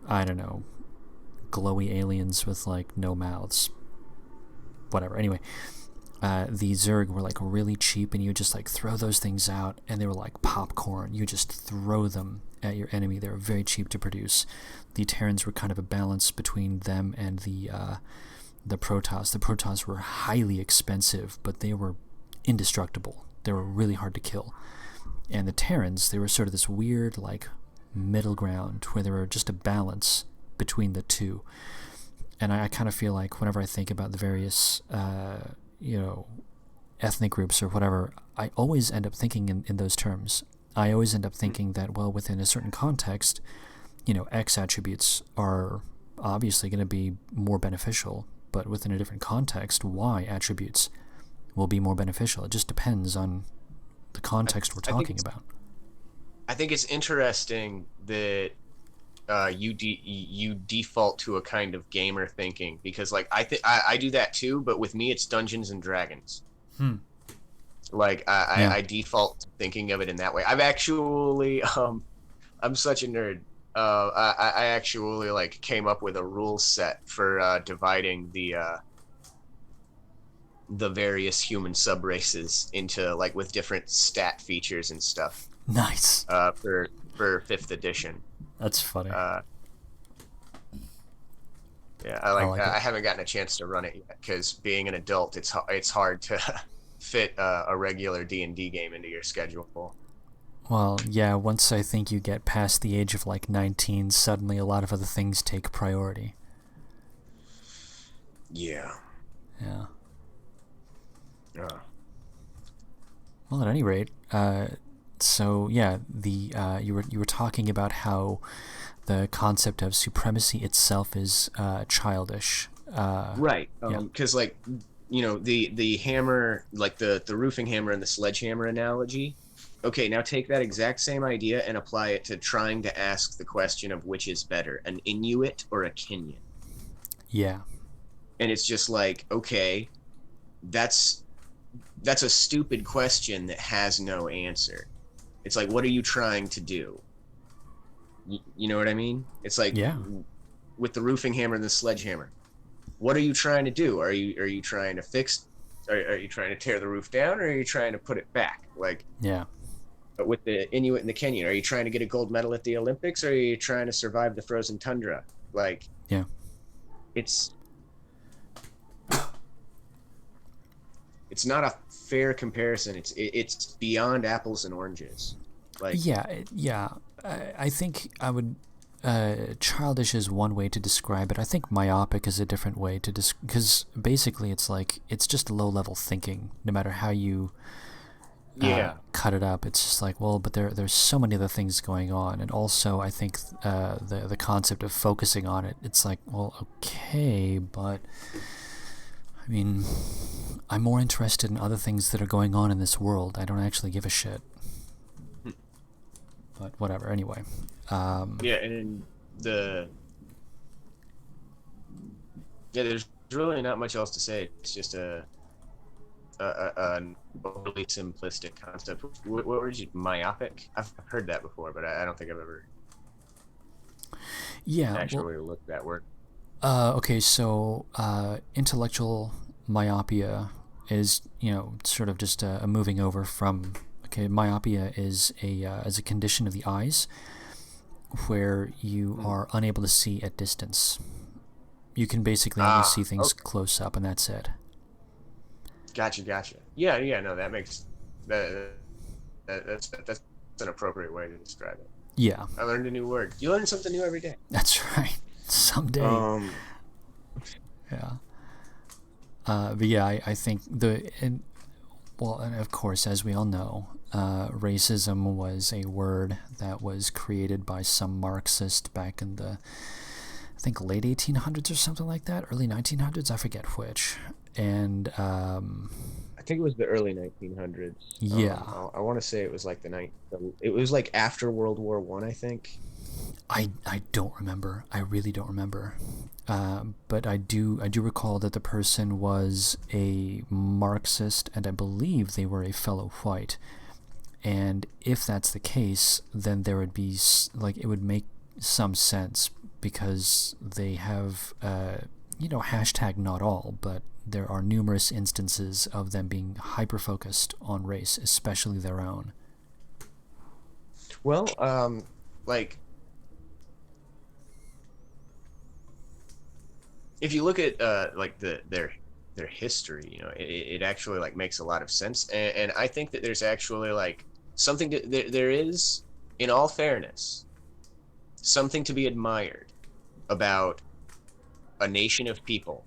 I don't know, glowy aliens with like no mouths. Whatever. Anyway, the Zerg were like really cheap, and you would just like throw those things out, and they were like popcorn. You just throw them at your enemy. They were very cheap to produce. The Terrans were kind of a balance between them and the Protoss. The Protoss were highly expensive, but they were indestructible. They were really hard to kill. And the Terrans, they were sort of this weird like middle ground where they were just a balance between the two. And I kind of feel like whenever I think about the various ethnic groups or whatever, I always end up thinking in those terms. I always end up thinking that, well, within a certain context, X attributes are obviously going to be more beneficial, but within a different context, Y attributes will be more beneficial. It just depends on the context we're talking about. I think it's interesting that you default to a kind of gamer thinking, because like I do that too, but with me it's Dungeons and Dragons. Like I default to thinking of it in that way. I've actually I'm such a nerd. I actually like came up with a rule set for dividing the various human subraces into like with different stat features and stuff. Nice. For 5th edition. That's funny. Yeah, I haven't gotten a chance to run it yet because being an adult, it's hard to fit a regular D&D game into your schedule. Well, yeah, once I think you get past the age of like 19, suddenly a lot of other things take priority. Yeah. Yeah. Yeah. Well, at any rate, so yeah, you were talking about how the concept of supremacy itself is childish. Right. Because like the hammer, like the roofing hammer and the sledgehammer analogy. Okay, now take that exact same idea and apply it to trying to ask the question of which is better, an Inuit or a Kenyan. Yeah. And it's just like, okay, that's a stupid question that has no answer. It's like, what are you trying to do? You know what I mean? It's like, yeah. With the roofing hammer and the sledgehammer, what are you trying to do? Are you trying to fix? Are you trying to tear the roof down, or are you trying to put it back? Like, yeah. But with the Inuit and the Kenyan, are you trying to get a gold medal at the Olympics, or are you trying to survive the frozen tundra? Like, yeah, it's not a fair comparison. It's beyond apples and oranges. Like, yeah. I think I would. Childish is one way to describe it. I think myopic is a different way to because basically it's like it's just low-level thinking. No matter how you cut it up, it's just like, well, but there's so many other things going on, and also I think the concept of focusing on it, it's like, well, okay, but I mean, I'm more interested in other things that are going on in this world. I don't actually give a shit. But whatever. Anyway. And there's really not much else to say. It's just a overly simplistic concept. What were you, myopic? I've heard that before, but I don't think I've ever actually looked that word. Okay, so intellectual myopia is, sort of just a moving over from. Okay, myopia is a condition of the eyes where you are unable to see at distance. You can basically only see things close up, and that's it. Gotcha. Yeah. No, that makes that's an appropriate way to describe it. Yeah. I learned a new word. You learn something new every day. That's right. Someday. Yeah. But yeah, I think and of course, as we all know, racism was a word that was created by some Marxist back in the, I think, late 1800s or something like that, early 1900s, I forget which. And I think it was the early 1900s. Yeah. I want to say it was like it was like after World War One, I think. I don't remember. I really don't remember. But I do recall that the person was a Marxist, and I believe they were a fellow white. And if that's the case, then there would be like it would make some sense because they have hashtag not all, but there are numerous instances of them being hyper focused on race, especially their own. Well, like if you look at like their history, you know, it actually like makes a lot of sense, and I think that there's actually like something there is, in all fairness, something to be admired about a nation of people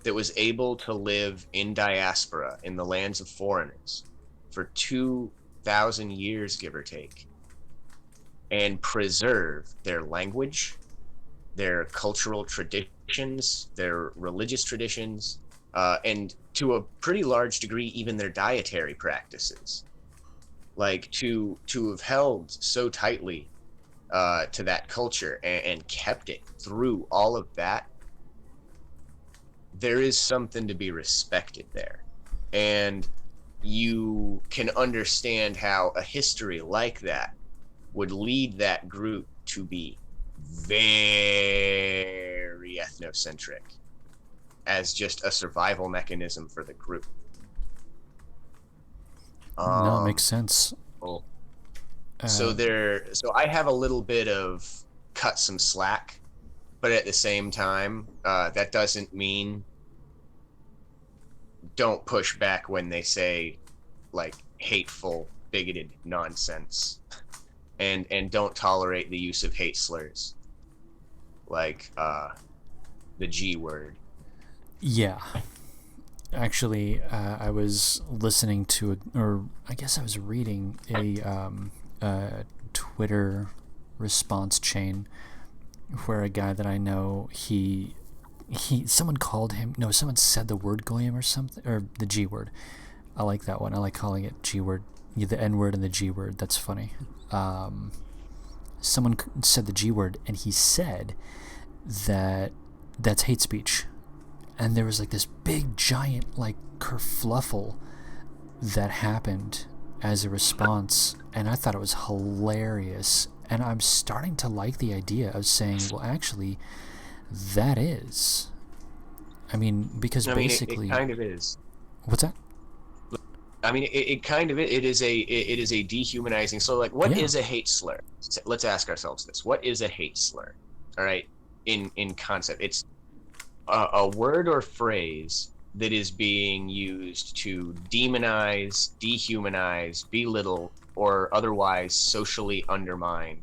that was able to live in diaspora in the lands of foreigners for 2,000 years, give or take, and preserve their language, their cultural traditions, their religious traditions, and to a pretty large degree, even their dietary practices. Like to have held so tightly to that culture and kept it through all of that, there is something to be respected there. And you can understand how a history like that would lead that group to be very ethnocentric as just a survival mechanism for the group. No, it makes sense. Well, so I have a little bit of cut some slack, but at the same time, that doesn't mean don't push back when they say like hateful, bigoted nonsense, and don't tolerate the use of hate slurs, like the G word. Yeah. Actually, I was listening to, or I guess I was reading a Twitter response chain where a guy that I know, someone called him, no, someone said the word goyim or something, or the G word. I like that one. I like calling it G word, the N word and the G word. That's funny. Someone said the G word, and he said that that's hate speech. And there was like this big giant like kerfluffle that happened as a response, and I thought it was hilarious. And I'm starting to like the idea of saying, well, actually, that is. I mean, because basically, it kind of is. What's that? I mean, it kind of it is a dehumanizing. So, like, what is a hate slur? Let's ask ourselves this: what is a hate slur? All right, in concept, it's a word or phrase that is being used to demonize, dehumanize, belittle, or otherwise socially undermine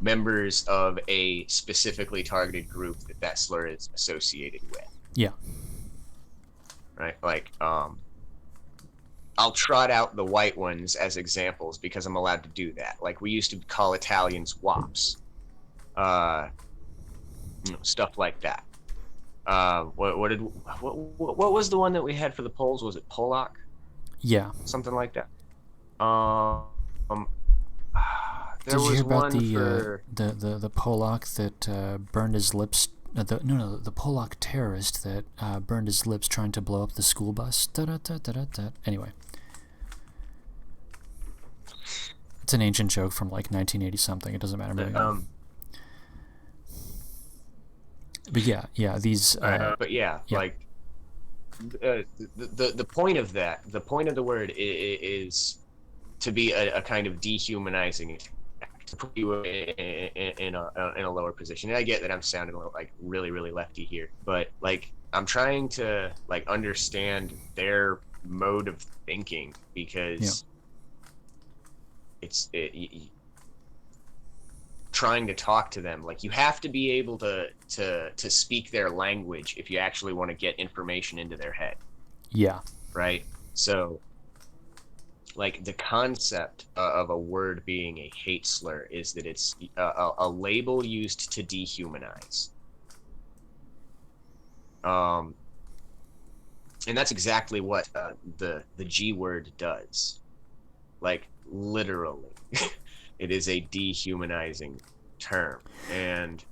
members of a specifically targeted group that slur is associated with. Yeah. Right? Like, I'll trot out the white ones as examples because I'm allowed to do that. Like, we used to call Italians wops. Stuff like that. What was the one that we had for the Poles? Was it Polak? Yeah. Something like that. Did you hear about the Polak that burned his lips? The Polak terrorist that burned his lips trying to blow up the school bus. Anyway, it's an ancient joke from like 1980 something. It doesn't matter. But yeah, these. But yeah, like the point of that, the point of the word is to be a kind of dehumanizing, to put you in a lower position. And I get that I'm sounding like really really lefty here, but like I'm trying to like understand their mode of thinking because it's trying to talk to them, like you have to be able to speak their language if you actually want to get information into their head. Yeah. Right. So like the concept of a word being a hate slur is that it's a label used to dehumanize. And that's exactly what the G word does. Like, literally. It is a dehumanizing term. And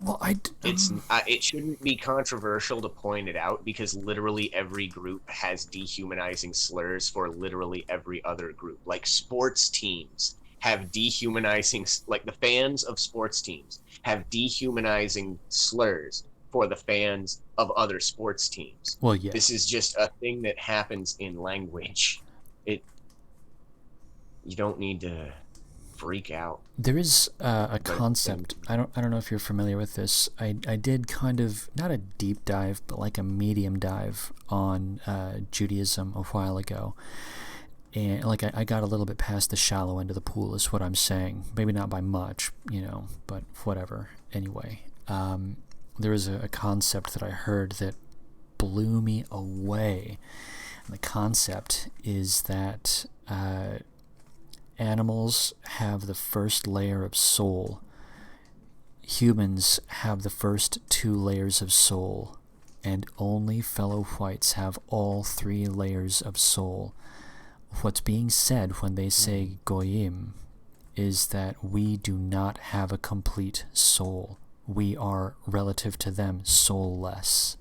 Well, it shouldn't be controversial to point it out, because literally every group has dehumanizing slurs for literally every other group. Like, sports teams have dehumanizing, like the fans of sports teams have dehumanizing slurs for the fans of other sports teams. Well, yeah. This is just a thing that happens in language. You don't need to freak out. There is a concept. I don't know if you're familiar with this. I did kind of, not a deep dive, but like a medium dive on Judaism a while ago. And like I got a little bit past the shallow end of the pool is what I'm saying. Maybe not by much, but whatever. Anyway, there was a concept that I heard that blew me away. And the concept is that animals have the first layer of soul. Humans have the first 2 layers of soul. And only fellow whites have all 3 layers of soul. What's being said when they say goyim is that we do not have a complete soul. We are, relative to them, soulless.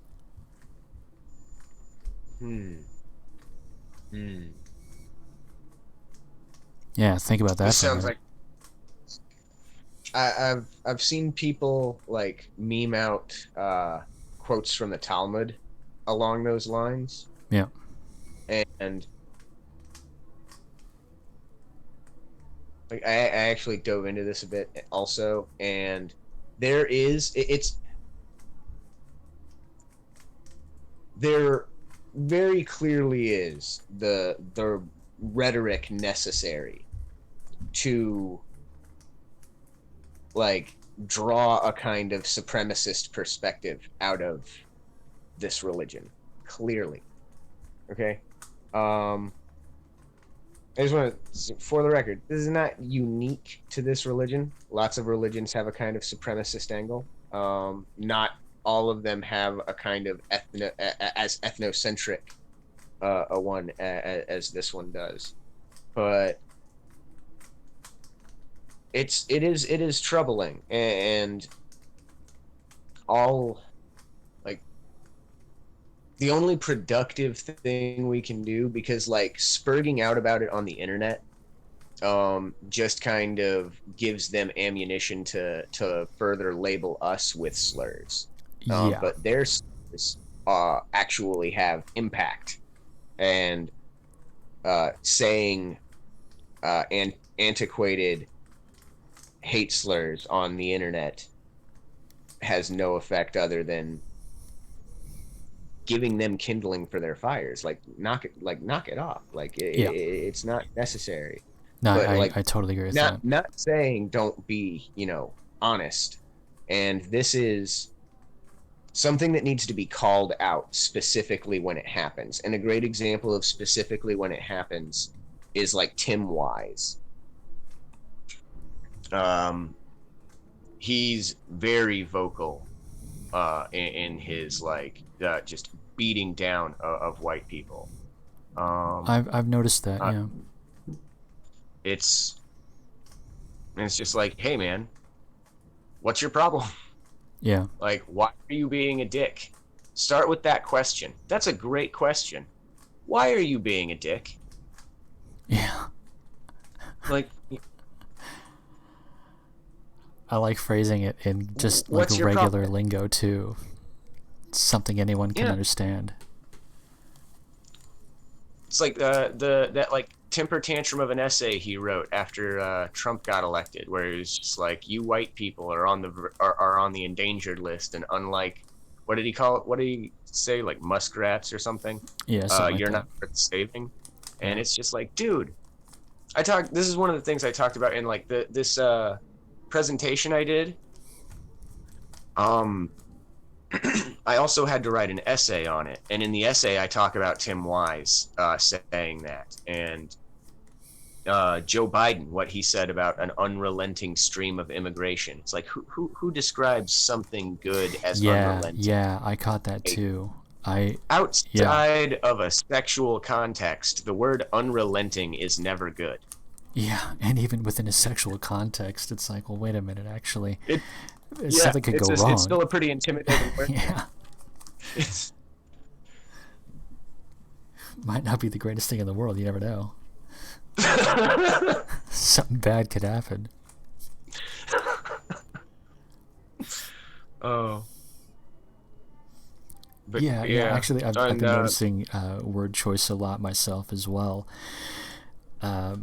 Yeah, think about that. This sounds like I've seen people like meme out quotes from the Talmud along those lines. Yeah. And like I actually dove into this a bit also, and there very clearly is the rhetoric necessary to like draw a kind of supremacist perspective out of this religion, clearly. Okay. I just want to, for the record, this is not unique to this religion. Lots of religions have a kind of supremacist angle. Not all of them have a kind of ethnocentric a one as this one does, but it is troubling, and all like the only productive thing we can do, because like spurting out about it on the internet just kind of gives them ammunition to further label us with slurs. Yeah. But their slurs actually have impact, and saying antiquated hate slurs on the internet has no effect other than giving them kindling for their fires. Like knock it off. Like it's not necessary. No, But, I totally agree with that. Not saying don't be, honest. And this is something that needs to be called out specifically when it happens. And a great example of specifically when it happens is like Tim Wise. He's very vocal in his like just beating down of white people. I've noticed that. Yeah. It's just like, hey man, what's your problem? Yeah. Like, why are you being a dick? Start with that question. That's a great question. Why are you being a dick? Yeah. Like, I like phrasing it in just like What's your regular problem? lingo too. Something anyone can understand. it's like that like temper tantrum of an essay he wrote after Trump got elected, where he was just like, you white people are on the endangered list, and unlike, what did he call it? What did he say? Like muskrats or something? Yeah, You're not worth saving. And it's just like, dude, this is one of the things I talked about in like this presentation I did. I also had to write an essay on it, and in the essay I talk about Tim Wise saying that, and Joe Biden, what he said about an unrelenting stream of immigration. It's like, who describes something good as unrelenting? Yeah, I caught that too. Outside of a sexual context, the word unrelenting is never good. Yeah, and even within a sexual context, it's like, well, wait a minute, actually, something could go wrong. It's still a pretty intimidating word. Yeah. Might not be the greatest thing in the world. You never know. Something bad could happen. Oh. But yeah, actually, I've been noticing word choice a lot myself as well. I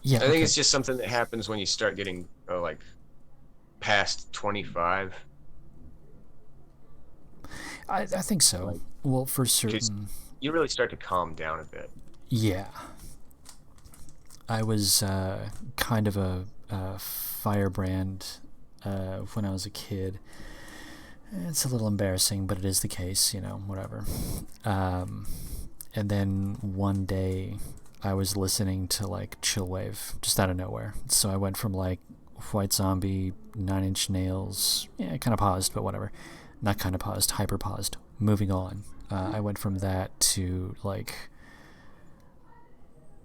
think it's just something that happens when you start getting like past 25. I think so. Like, well, for certain, you really start to calm down a bit. Yeah, I was kind of a firebrand when I was a kid. It's a little embarrassing, but it is the case, whatever. And then one day I was listening to like Chillwave just out of nowhere. So I went from like White Zombie, Nine Inch Nails, kind of paused, but whatever. Not kind of paused, hyper paused. Moving on. I went from that to like,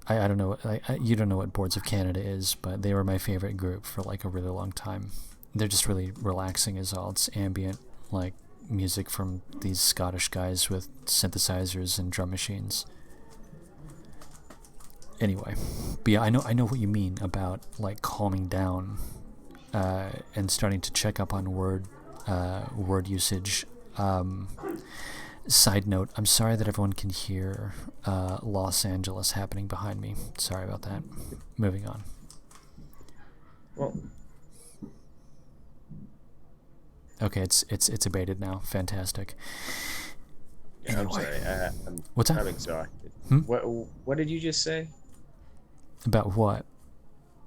I don't know, you don't know what Boards of Canada is, but they were my favorite group for like a really long time. They're just really relaxing as all. It's ambient, like music from these Scottish guys with synthesizers and drum machines. Anyway, but yeah, I know what you mean about like calming down and starting to check up on word usage. Side note, I'm sorry that everyone can hear Los Angeles happening behind me. Sorry about that. Moving on. Well, okay, it's abated now. Fantastic. Yeah, anyway. I'm sorry. What's that? I'm exhausted. Hmm? What did you just say? About what?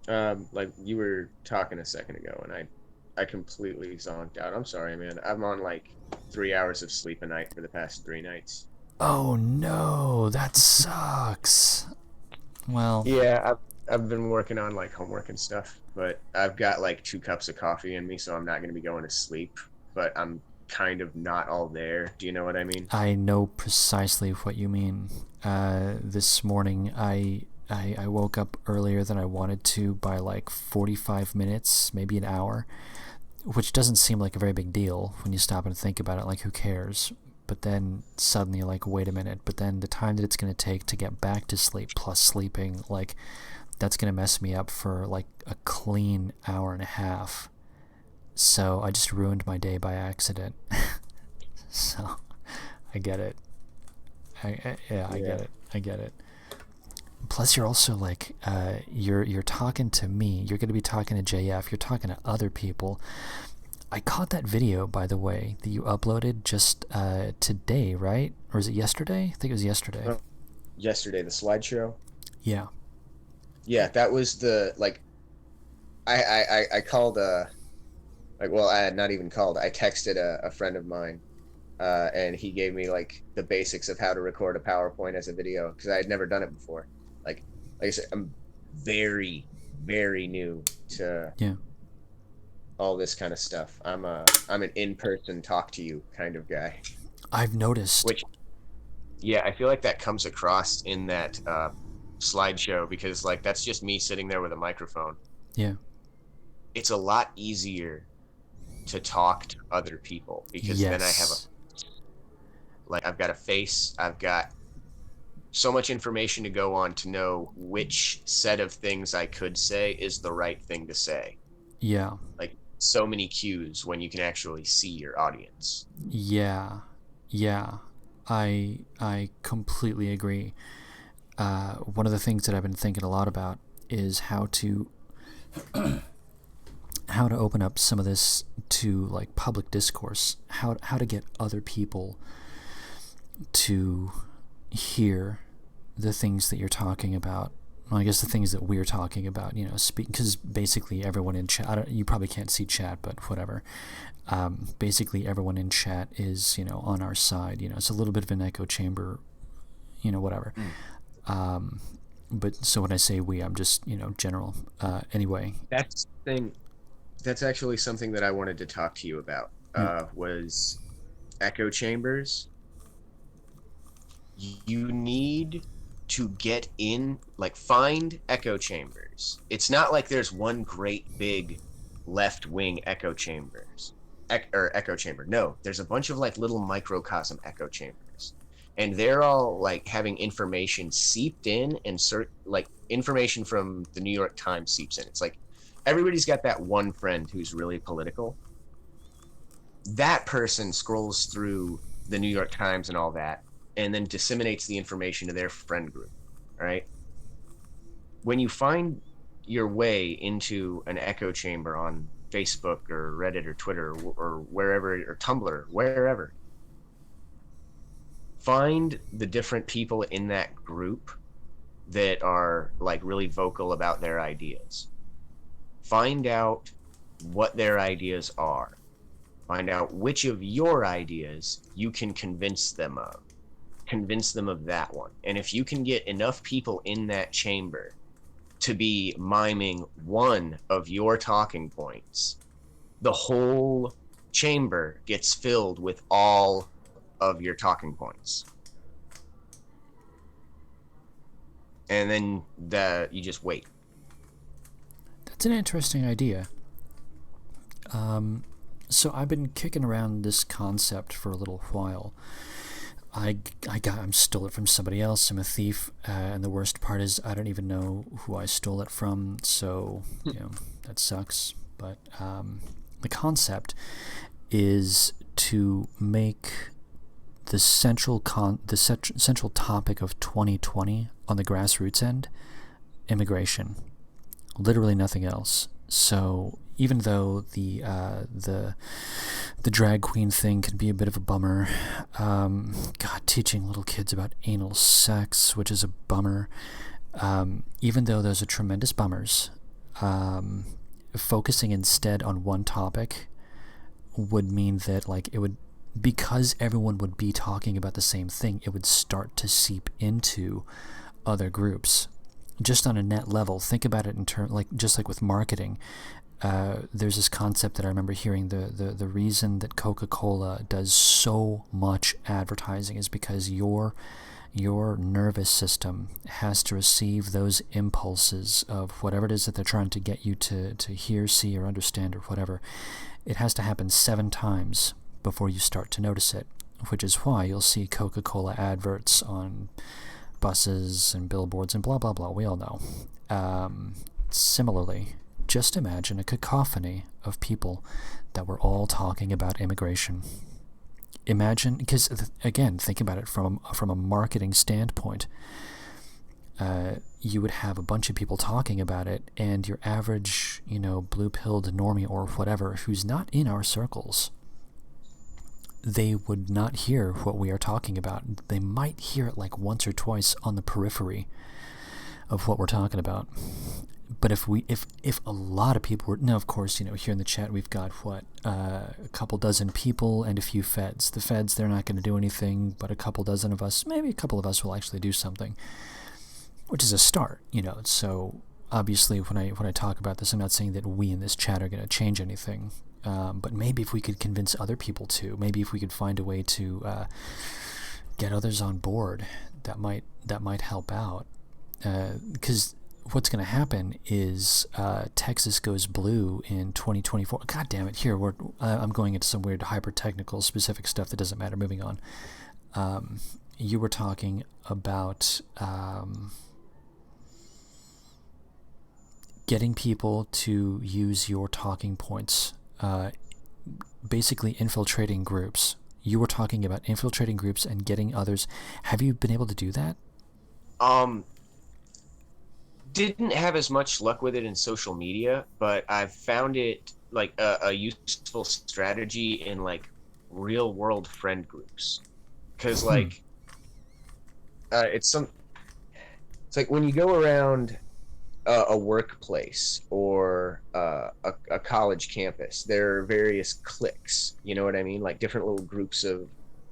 Like you were talking a second ago, and I completely zonked out. I'm sorry, man. I'm on like 3 hours of sleep a night for the past 3 nights. Oh no, that sucks. Well. Yeah, I've been working on like homework and stuff, but I've got like 2 cups of coffee in me, so I'm not going to be going to sleep. But I'm kind of not all there. Do you know what I mean? I know precisely what you mean. This morning I woke up earlier than I wanted to by like 45 minutes, maybe an hour, which doesn't seem like a very big deal when you stop and think about it, like who cares? But then suddenly like, wait a minute, but then the time that it's going to take to get back to sleep plus sleeping, like that's going to mess me up for like a clean hour and a half. So I just ruined my day by accident. So I get it. I get it. Plus, you're also like, you're talking to me. You're going to be talking to JF. You're talking to other people. I caught that video, by the way, that you uploaded just today, right? Or is it yesterday? I think it was yesterday. Yesterday, the slideshow. Yeah. Yeah, that was the like. I called I had not even called. I texted a friend of mine, and he gave me like the basics of how to record a PowerPoint as a video because I had never done it before. Like I said, I'm very, very new to all this kind of stuff. I'm an in-person talk to you kind of guy. I've noticed. Which, yeah, I feel like that comes across in that slideshow because like that's just me sitting there with a microphone. Yeah. It's a lot easier to talk to other people because then I have I've got a face, I've got so much information to go on to know which set of things I could say is the right thing to say. Yeah. Like so many cues when you can actually see your audience. Yeah. I completely agree. One of the things that I've been thinking a lot about is how to open up some of this to like public discourse, how to get other people to hear the things that you're talking about. Well, I guess the things that we're talking about, because basically everyone in chat, you probably can't see chat, but whatever. Basically everyone in chat is, on our side, it's a little bit of an echo chamber, whatever. But so when I say we, I'm just, general. Anyway. That's the thing. That's actually something that I wanted to talk to you about, was echo chambers, you need to get in, like, find echo chambers. It's not like there's one great big left wing echo chambers or echo chamber. No, there's a bunch of like little microcosm echo chambers, and they're all like having information seeped in, and like information from the New York Times seeps in. It's like everybody's got that one friend who's really political. That person scrolls through the New York Times and all that, and then disseminates the information to their friend group, right? When you find your way into an echo chamber on Facebook or Reddit or Twitter or wherever, or Tumblr, wherever, find the different people in that group that are like really vocal about their ideas. Find out what their ideas are. Find out which of your ideas you can convince them of. Convince them of that one. And if you can get enough people in that chamber to be miming one of your talking points, the whole chamber gets filled with all of your talking points. And then you just wait. That's an interesting idea. So I've been kicking around this concept for a little while. I'm stole it from somebody else. I'm a thief, and the worst part is I don't even know who I stole it from. So that sucks. But the concept is to make the central topic of 2020 on the grassroots end immigration. Literally nothing else. So even though the drag queen thing can be a bit of a bummer, teaching little kids about anal sex, which is a bummer, even though those are tremendous bummers, focusing instead on one topic would mean that because everyone would be talking about the same thing, it would start to seep into other groups. Just on a net level, think about it in terms, just like with marketing. There's this concept that I remember hearing. The reason that Coca-Cola does so much advertising is because your nervous system has to receive those impulses of whatever it is that they're trying to get you to hear, see, or understand, or whatever. It has to happen 7 times before you start to notice it, which is why you'll see Coca-Cola adverts on buses and billboards and blah blah blah. We all know. Similarly, just imagine a cacophony of people that were all talking about immigration. Imagine, because again, think about it from a marketing standpoint. You would have a bunch of people talking about it, and your average, blue-pilled normie or whatever who's not in our circles, they would not hear what we are talking about. They might hear it like once or twice on the periphery of what we're talking about. But if a lot of people were, now of course, here in the chat we've got a couple dozen people and a few feds. The feds, they're not going to do anything, but a couple dozen of us, maybe a couple of us will actually do something, which is a start, So obviously when I talk about this, I'm not saying that we in this chat are going to change anything. But maybe if we could convince other people to, maybe if we could find a way to get others on board, that might help out. Because what's going to happen is Texas goes blue in 2024. God damn it! Here I'm going into some weird hyper-technical specific stuff that doesn't matter. Moving on. You were talking about getting people to use your talking points. Basically infiltrating groups. You were talking about infiltrating groups and getting others. Have you been able to do that? Didn't have as much luck with it in social media, but I've found it like a useful strategy in like real world friend groups. Because it's like when you go around a workplace or a college campus, there are various cliques, you know what I mean? Like different little groups of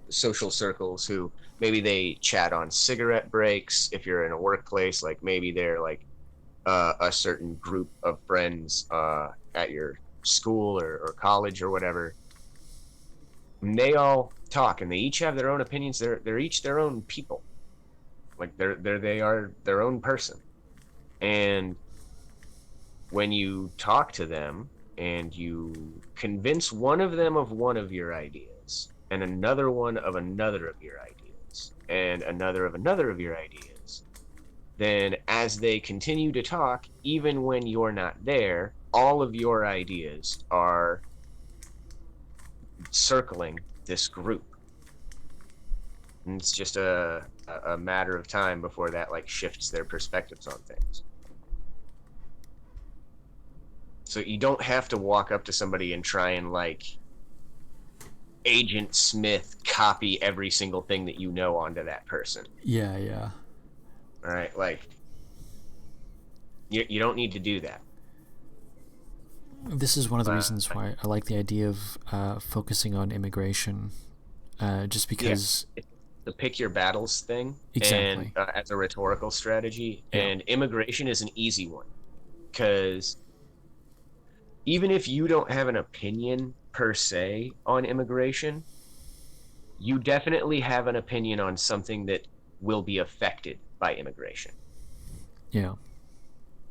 social circles who maybe they chat on cigarette breaks. If you're in a workplace, like maybe they're like a certain group of friends at your school or college or whatever. And they all talk, and they each have their own opinions. They're each their own people. Like they are their own person. And when you talk to them and you convince one of them of one of your ideas, and another one of another of your ideas, and another of another of your ideas, then as they continue to talk, even when you're not there, all of your ideas are circling this group. And it's just a matter of time before that like shifts their perspectives on things. So you don't have to walk up to somebody and try and like Agent Smith copy every single thing that you know onto that person. Yeah. All right, like you don't need to do that. This is one of the reasons why I like the idea of focusing on immigration, just because... Yeah. The pick your battles thing, exactly. And as a rhetorical strategy, and immigration is an easy one, because even if you don't have an opinion per se on immigration, you definitely have an opinion on something that will be affected by immigration. Yeah.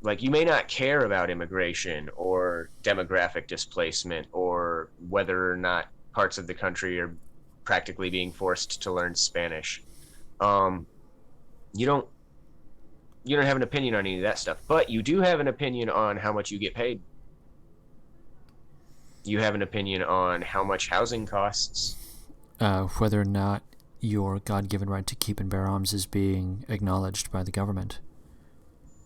Like, you may not care about immigration or demographic displacement or whether or not parts of the country are practically being forced to learn Spanish. You don't have an opinion on any of that stuff, but you do have an opinion on how much you get paid. You have an opinion on how much housing costs. Whether or not your God-given right to keep and bear arms is being acknowledged by the government.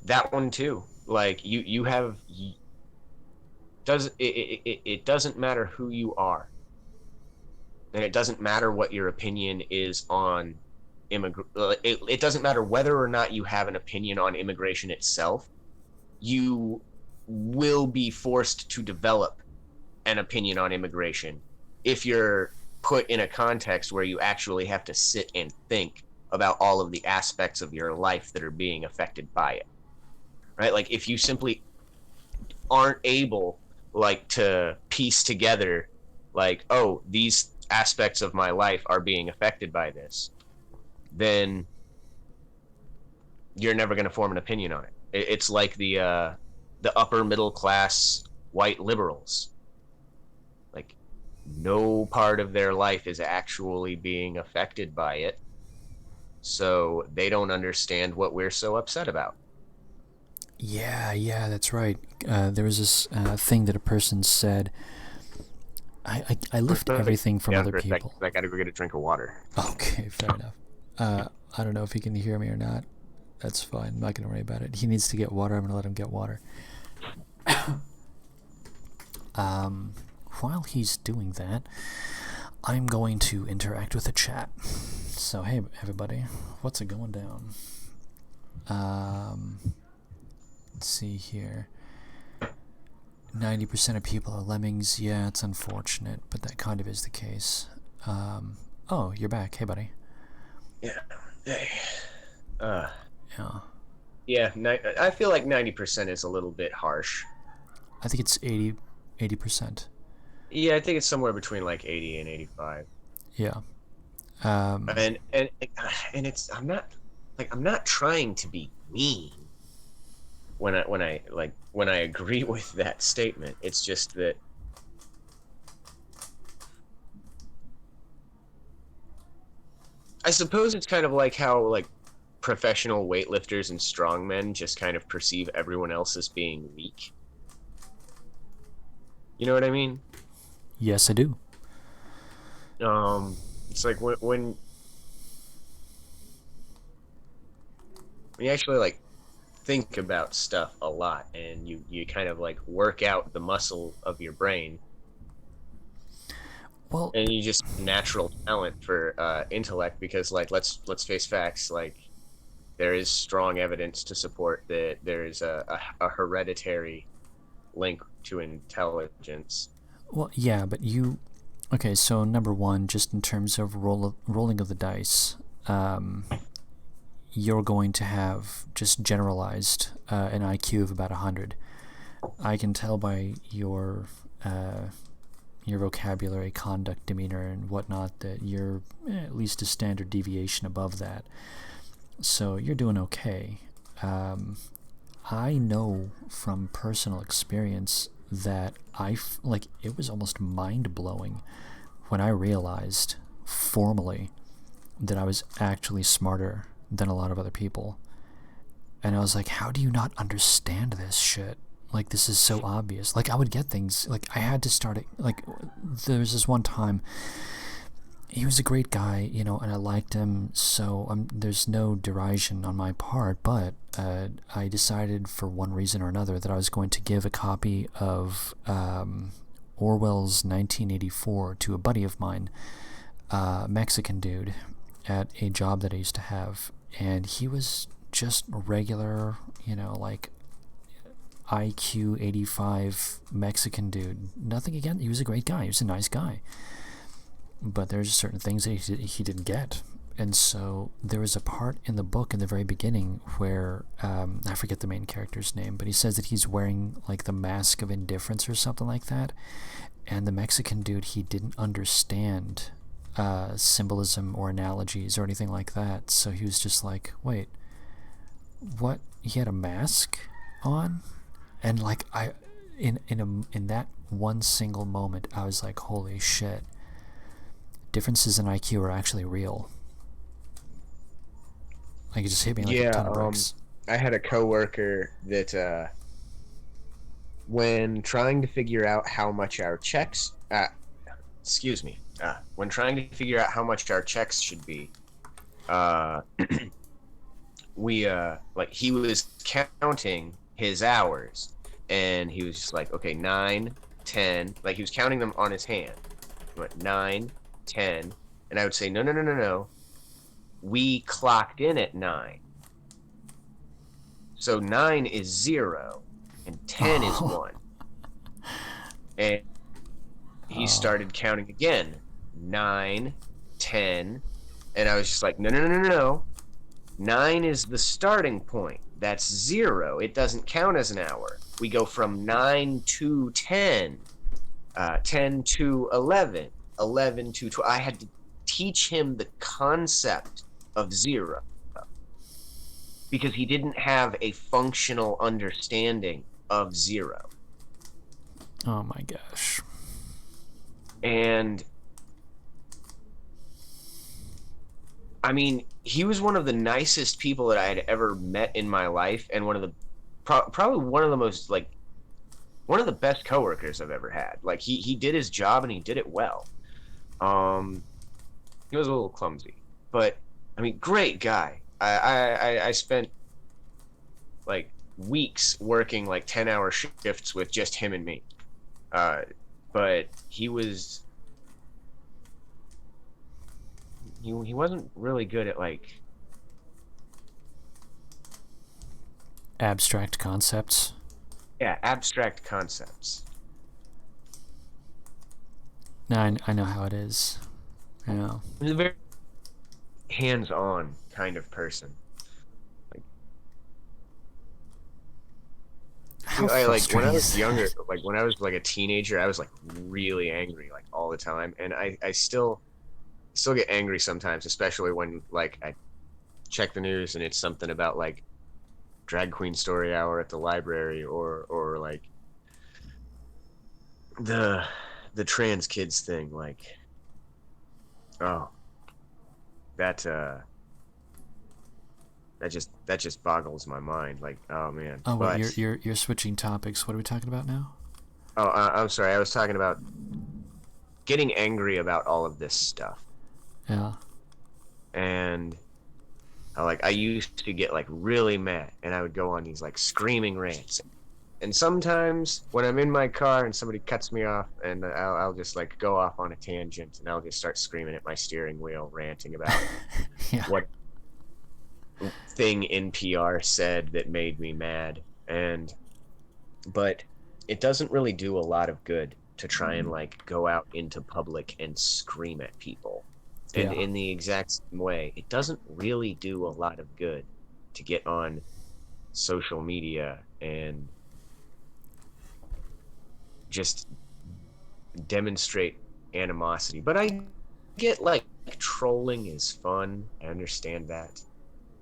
That one too. Like you have. It doesn't matter who you are. And it doesn't matter what your opinion is on it doesn't matter whether or not you have an opinion on immigration itself. You will be forced to develop an opinion on immigration if you're put in a context where you actually have to sit and think about all of the aspects of your life that are being affected by it. Right? Like, if you simply aren't able, like, to piece together, like, oh, these aspects of my life are being affected by this, then you're never going to form an opinion on it. It's like the upper middle class white liberals. Like, no part of their life is actually being affected by it, so they don't understand what we're so upset about. Yeah, that's right. There was this thing that a person said. I lift everything from other people. I gotta go get a drink of water. Okay, fair enough. I don't know if he can hear me or not. That's fine. I'm not going to worry about it. He needs to get water. I'm going to let him get water. While he's doing that, I'm going to interact with the chat. So, hey, everybody. What's it going down? Let's see here. 90% of people are lemmings. Yeah, it's unfortunate, but that kind of is the case. Oh, you're back. Hey, buddy. Yeah. Hey. Yeah. Yeah, I feel like 90% is a little bit harsh. I think it's 80%. Yeah, I think it's somewhere between like 80 and 85. Yeah. And it's I'm not trying to be mean when I agree with that statement. It's just that I suppose it's kind of like how like professional weightlifters and strongmen just kind of perceive everyone else as being weak. You know what I mean? Yes, I do. It's like when you actually like think about stuff a lot and you kind of like work out the muscle of your brain. Well, and you just natural talent for intellect, because like let's face facts, like there is strong evidence to support that there is a hereditary link to intelligence. Well, yeah, but okay, so number one, just in terms of rolling of the dice, you're going to have just generalized an IQ of about 100. I can tell by your your vocabulary, conduct, demeanor, and whatnot, that you're at least a standard deviation above that. So you're doing okay. I know from personal experience that it was almost mind-blowing when I realized formally that I was actually smarter than a lot of other people. And I was like, how do you not understand this shit? Like, this is so obvious. Like, I would get things, like, I had to start it, like, there was this one time, he was a great guy, you know, and I liked him, so there's no derision on my part, but I decided for one reason or another that I was going to give a copy of Orwell's 1984 to a buddy of mine, Mexican dude, at a job that I used to have, and he was just regular, you know, like IQ 85 Mexican dude. Nothing again. He was a great guy. He was a nice guy. But there's just certain things that he didn't get. And so there was a part in the book in the very beginning where, I forget the main character's name, but he says that he's wearing like the mask of indifference or something like that. And the Mexican dude, he didn't understand symbolism or analogies or anything like that. So he was just like, wait, what? He had a mask on? And like in that one single moment, I was like, holy shit. Differences in IQ are actually real. Like, it just hit me like a ton of bricks. I had a coworker that when trying to figure out how much our checks when trying to figure out how much our checks should be, we like, he was counting his hours, and he was just like, okay, 9, 10, like he was counting them on his hand. He went 9, 10, and I would say, no, we clocked in at 9, so 9 is 0 and 10 is 1. And he started counting again, 9, 10, and I was just like, no, 9 is the starting point. That's 0. It doesn't count as an hour. We go from 9 to 10, 10 to 11, 11 to 12. I had to teach him the concept of 0 because he didn't have a functional understanding of 0. Oh my gosh. And I mean, he was one of the nicest people that I had ever met in my life, and one of the probably one of the most, like, one of the best coworkers I've ever had. Like, he did his job and he did it well. He was a little clumsy, but I mean, great guy. I spent like weeks working like 10-hour shifts with just him and me. But he wasn't really good at, like, abstract concepts. Yeah, abstract concepts. No, I know how it is. I know. He's a very hands-on kind of person. Like, How like when I was frustrating younger, is that? like when I was like a teenager, I was like really angry like all the time, and I still get angry sometimes, especially when like I check the news and it's something about like drag queen story hour at the library, or like the trans kids thing. Like, oh, that just boggles my mind. Like, oh man. Oh, but, wait, you're switching topics. What are we talking about now? Oh, I'm sorry. I was talking about getting angry about all of this stuff. Yeah. And I used to get like really mad, and I would go on these like screaming rants. And sometimes when I'm in my car and somebody cuts me off, and I'll just like go off on a tangent, and I'll just start screaming at my steering wheel, ranting about Yeah. what thing NPR said that made me mad. But it doesn't really do a lot of good to try and like go out into public and scream at people. And Yeah. in the exact same way, it doesn't really do a lot of good to get on social media and just demonstrate animosity. But I get like trolling is fun. I understand that.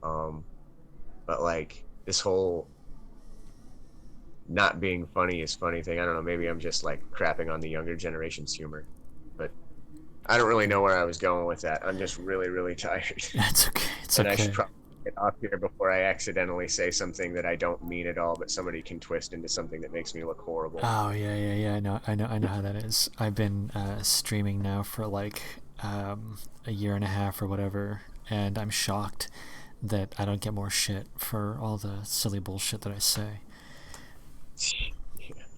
But like this whole not being funny is funny thing. I don't know. Maybe I'm just like crapping on the younger generation's humor, but I don't really know where I was going with that. I'm just really, really tired. That's okay. It's And okay. I should probably get off here before I accidentally say something that I don't mean at all, but somebody can twist into something that makes me look horrible. Oh yeah. I know how that is. I've been streaming now for like a year and a half or whatever, and I'm shocked that I don't get more shit for all the silly bullshit that I say.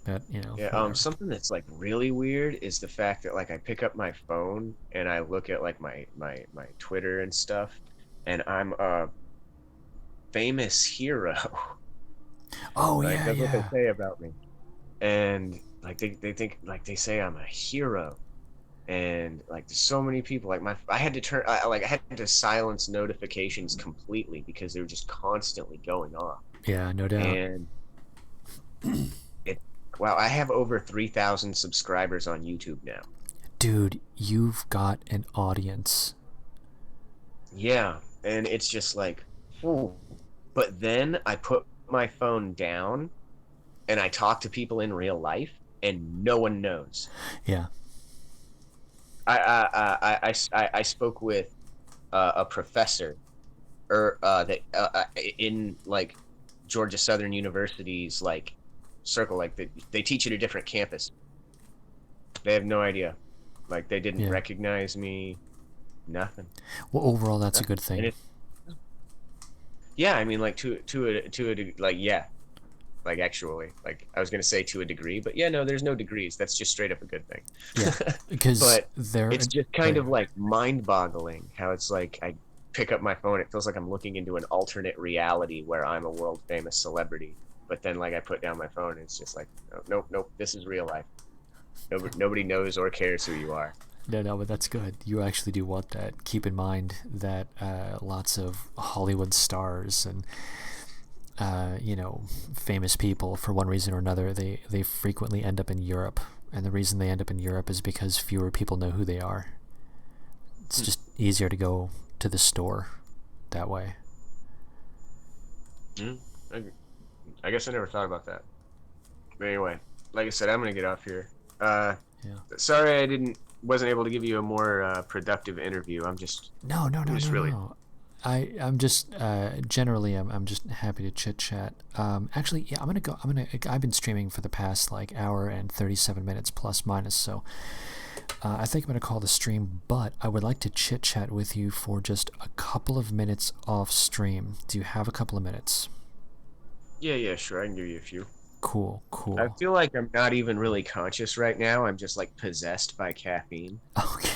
But Yeah, whatever. something that's like really weird is the fact that like I pick up my phone and I look at like my Twitter and stuff, and I'm a famous hero. Oh Like that's what they yeah. say about me. And like they think like they say I'm a hero. And like there's so many people like I had to I had to silence notifications completely because they were just constantly going off. Yeah, no doubt. And it wow, I have over 3,000 subscribers on YouTube now. Dude, you've got an audience. Yeah, and it's just like, whew. But then I put my phone down and I talk to people in real life and no one knows. Yeah. I spoke with a professor or that in like Georgia Southern University's like circle, like they teach at a different campus. They have no idea. Like they didn't Yeah. recognize me, nothing. Well, overall, that's a good And thing. it, yeah, I mean like like yeah, like actually, like I was gonna say to a degree, but yeah, no, there's no degrees. That's just straight up a good thing. Yeah, because But they're it's just kind of like mind-boggling how it's like I pick up my phone, it feels like I'm looking into an alternate reality where I'm a world famous celebrity. But then like I put down my phone, and it's just like nope, this is real life. Nobody knows or cares who you are. no, but that's good. You actually do want that. Keep in mind that lots of Hollywood stars and famous people, for one reason or another, they frequently end up in Europe, and the reason they end up in Europe is because fewer people know who they are. It's just easier to go to the store that way. I guess I never thought about that. But anyway, like I said, I'm gonna get off here. Yeah. Sorry wasn't able to give you a more productive interview. I'm just No. really I'm just generally I'm just happy to chit chat. Actually, yeah, I've been streaming for the past like hour and 37 minutes plus minus, so I think I'm gonna call the stream. But I would like to chit chat with you for just a couple of minutes off stream. Do you have a couple of minutes? yeah, sure. I can give you a few. Cool. I feel like I'm not even really conscious right now. I'm just like possessed by caffeine. Okay.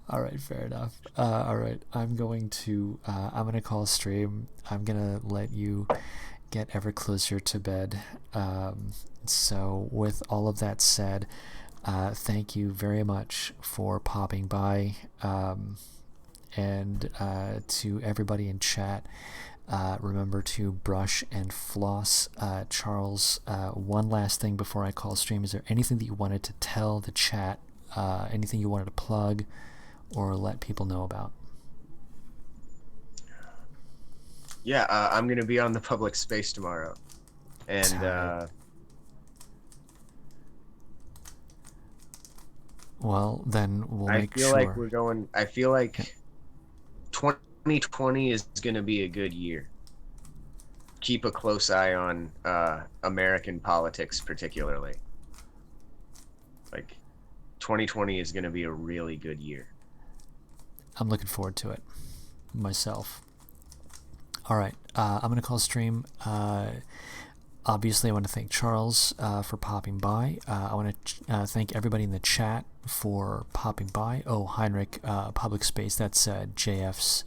All right, fair enough. All right, I'm gonna call a stream. I'm gonna let you get ever closer to bed. So with all of that said, thank you very much for popping by, and to everybody in chat. Remember to brush and floss. Charles, one last thing before I call stream. Is there anything that you wanted to tell the chat? Anything you wanted to plug or let people know about? Yeah, I'm gonna be on the public space tomorrow, and well, then we'll I make feel sure. like we're going. I feel like 2020 is gonna be a good year. Keep a close eye on American politics, particularly. Like 2020 is gonna be a really good year. I'm looking forward to it myself. All right, I'm gonna call stream. Obviously, I want to thank Charles for popping by. I want to thank everybody in the chat for popping by. Oh, Heinrich, public space. That's JF's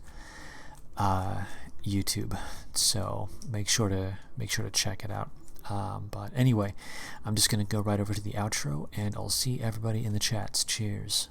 YouTube. So make sure to check it out. But anyway, I'm just gonna go right over to the outro, and I'll see everybody in the chats. Cheers.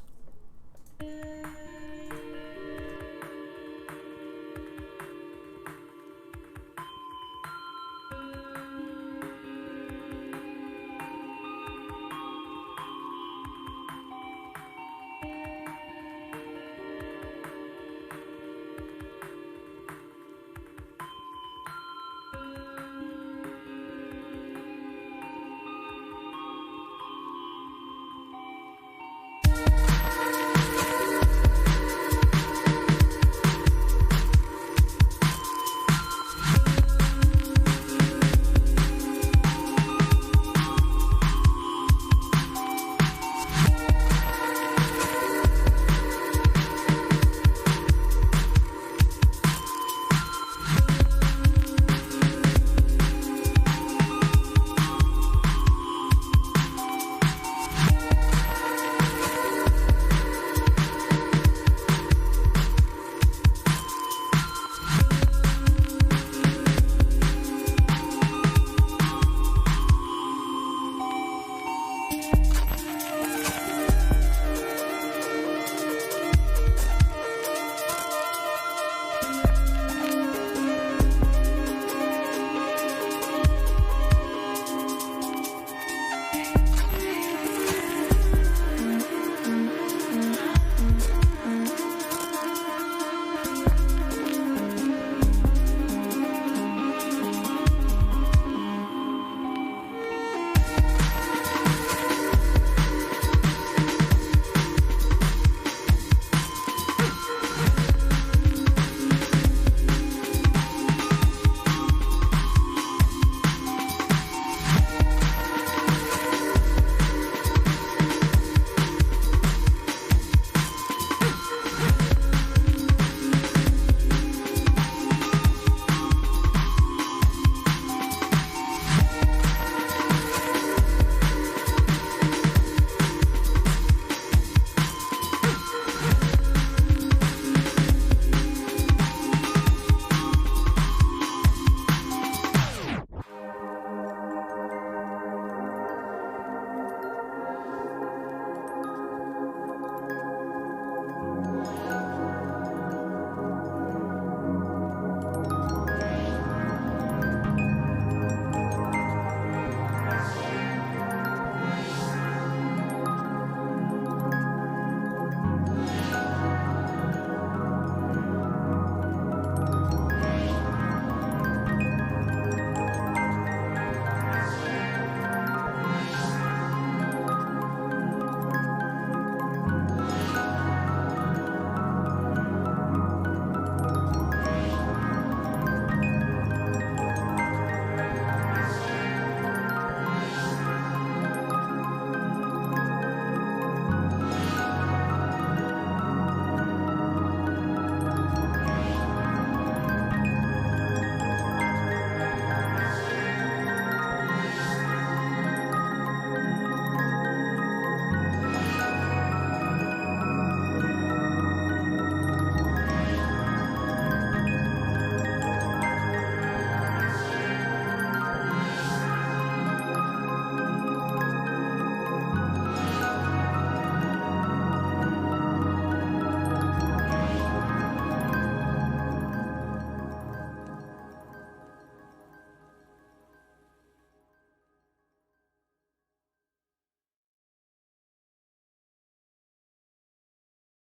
Bye.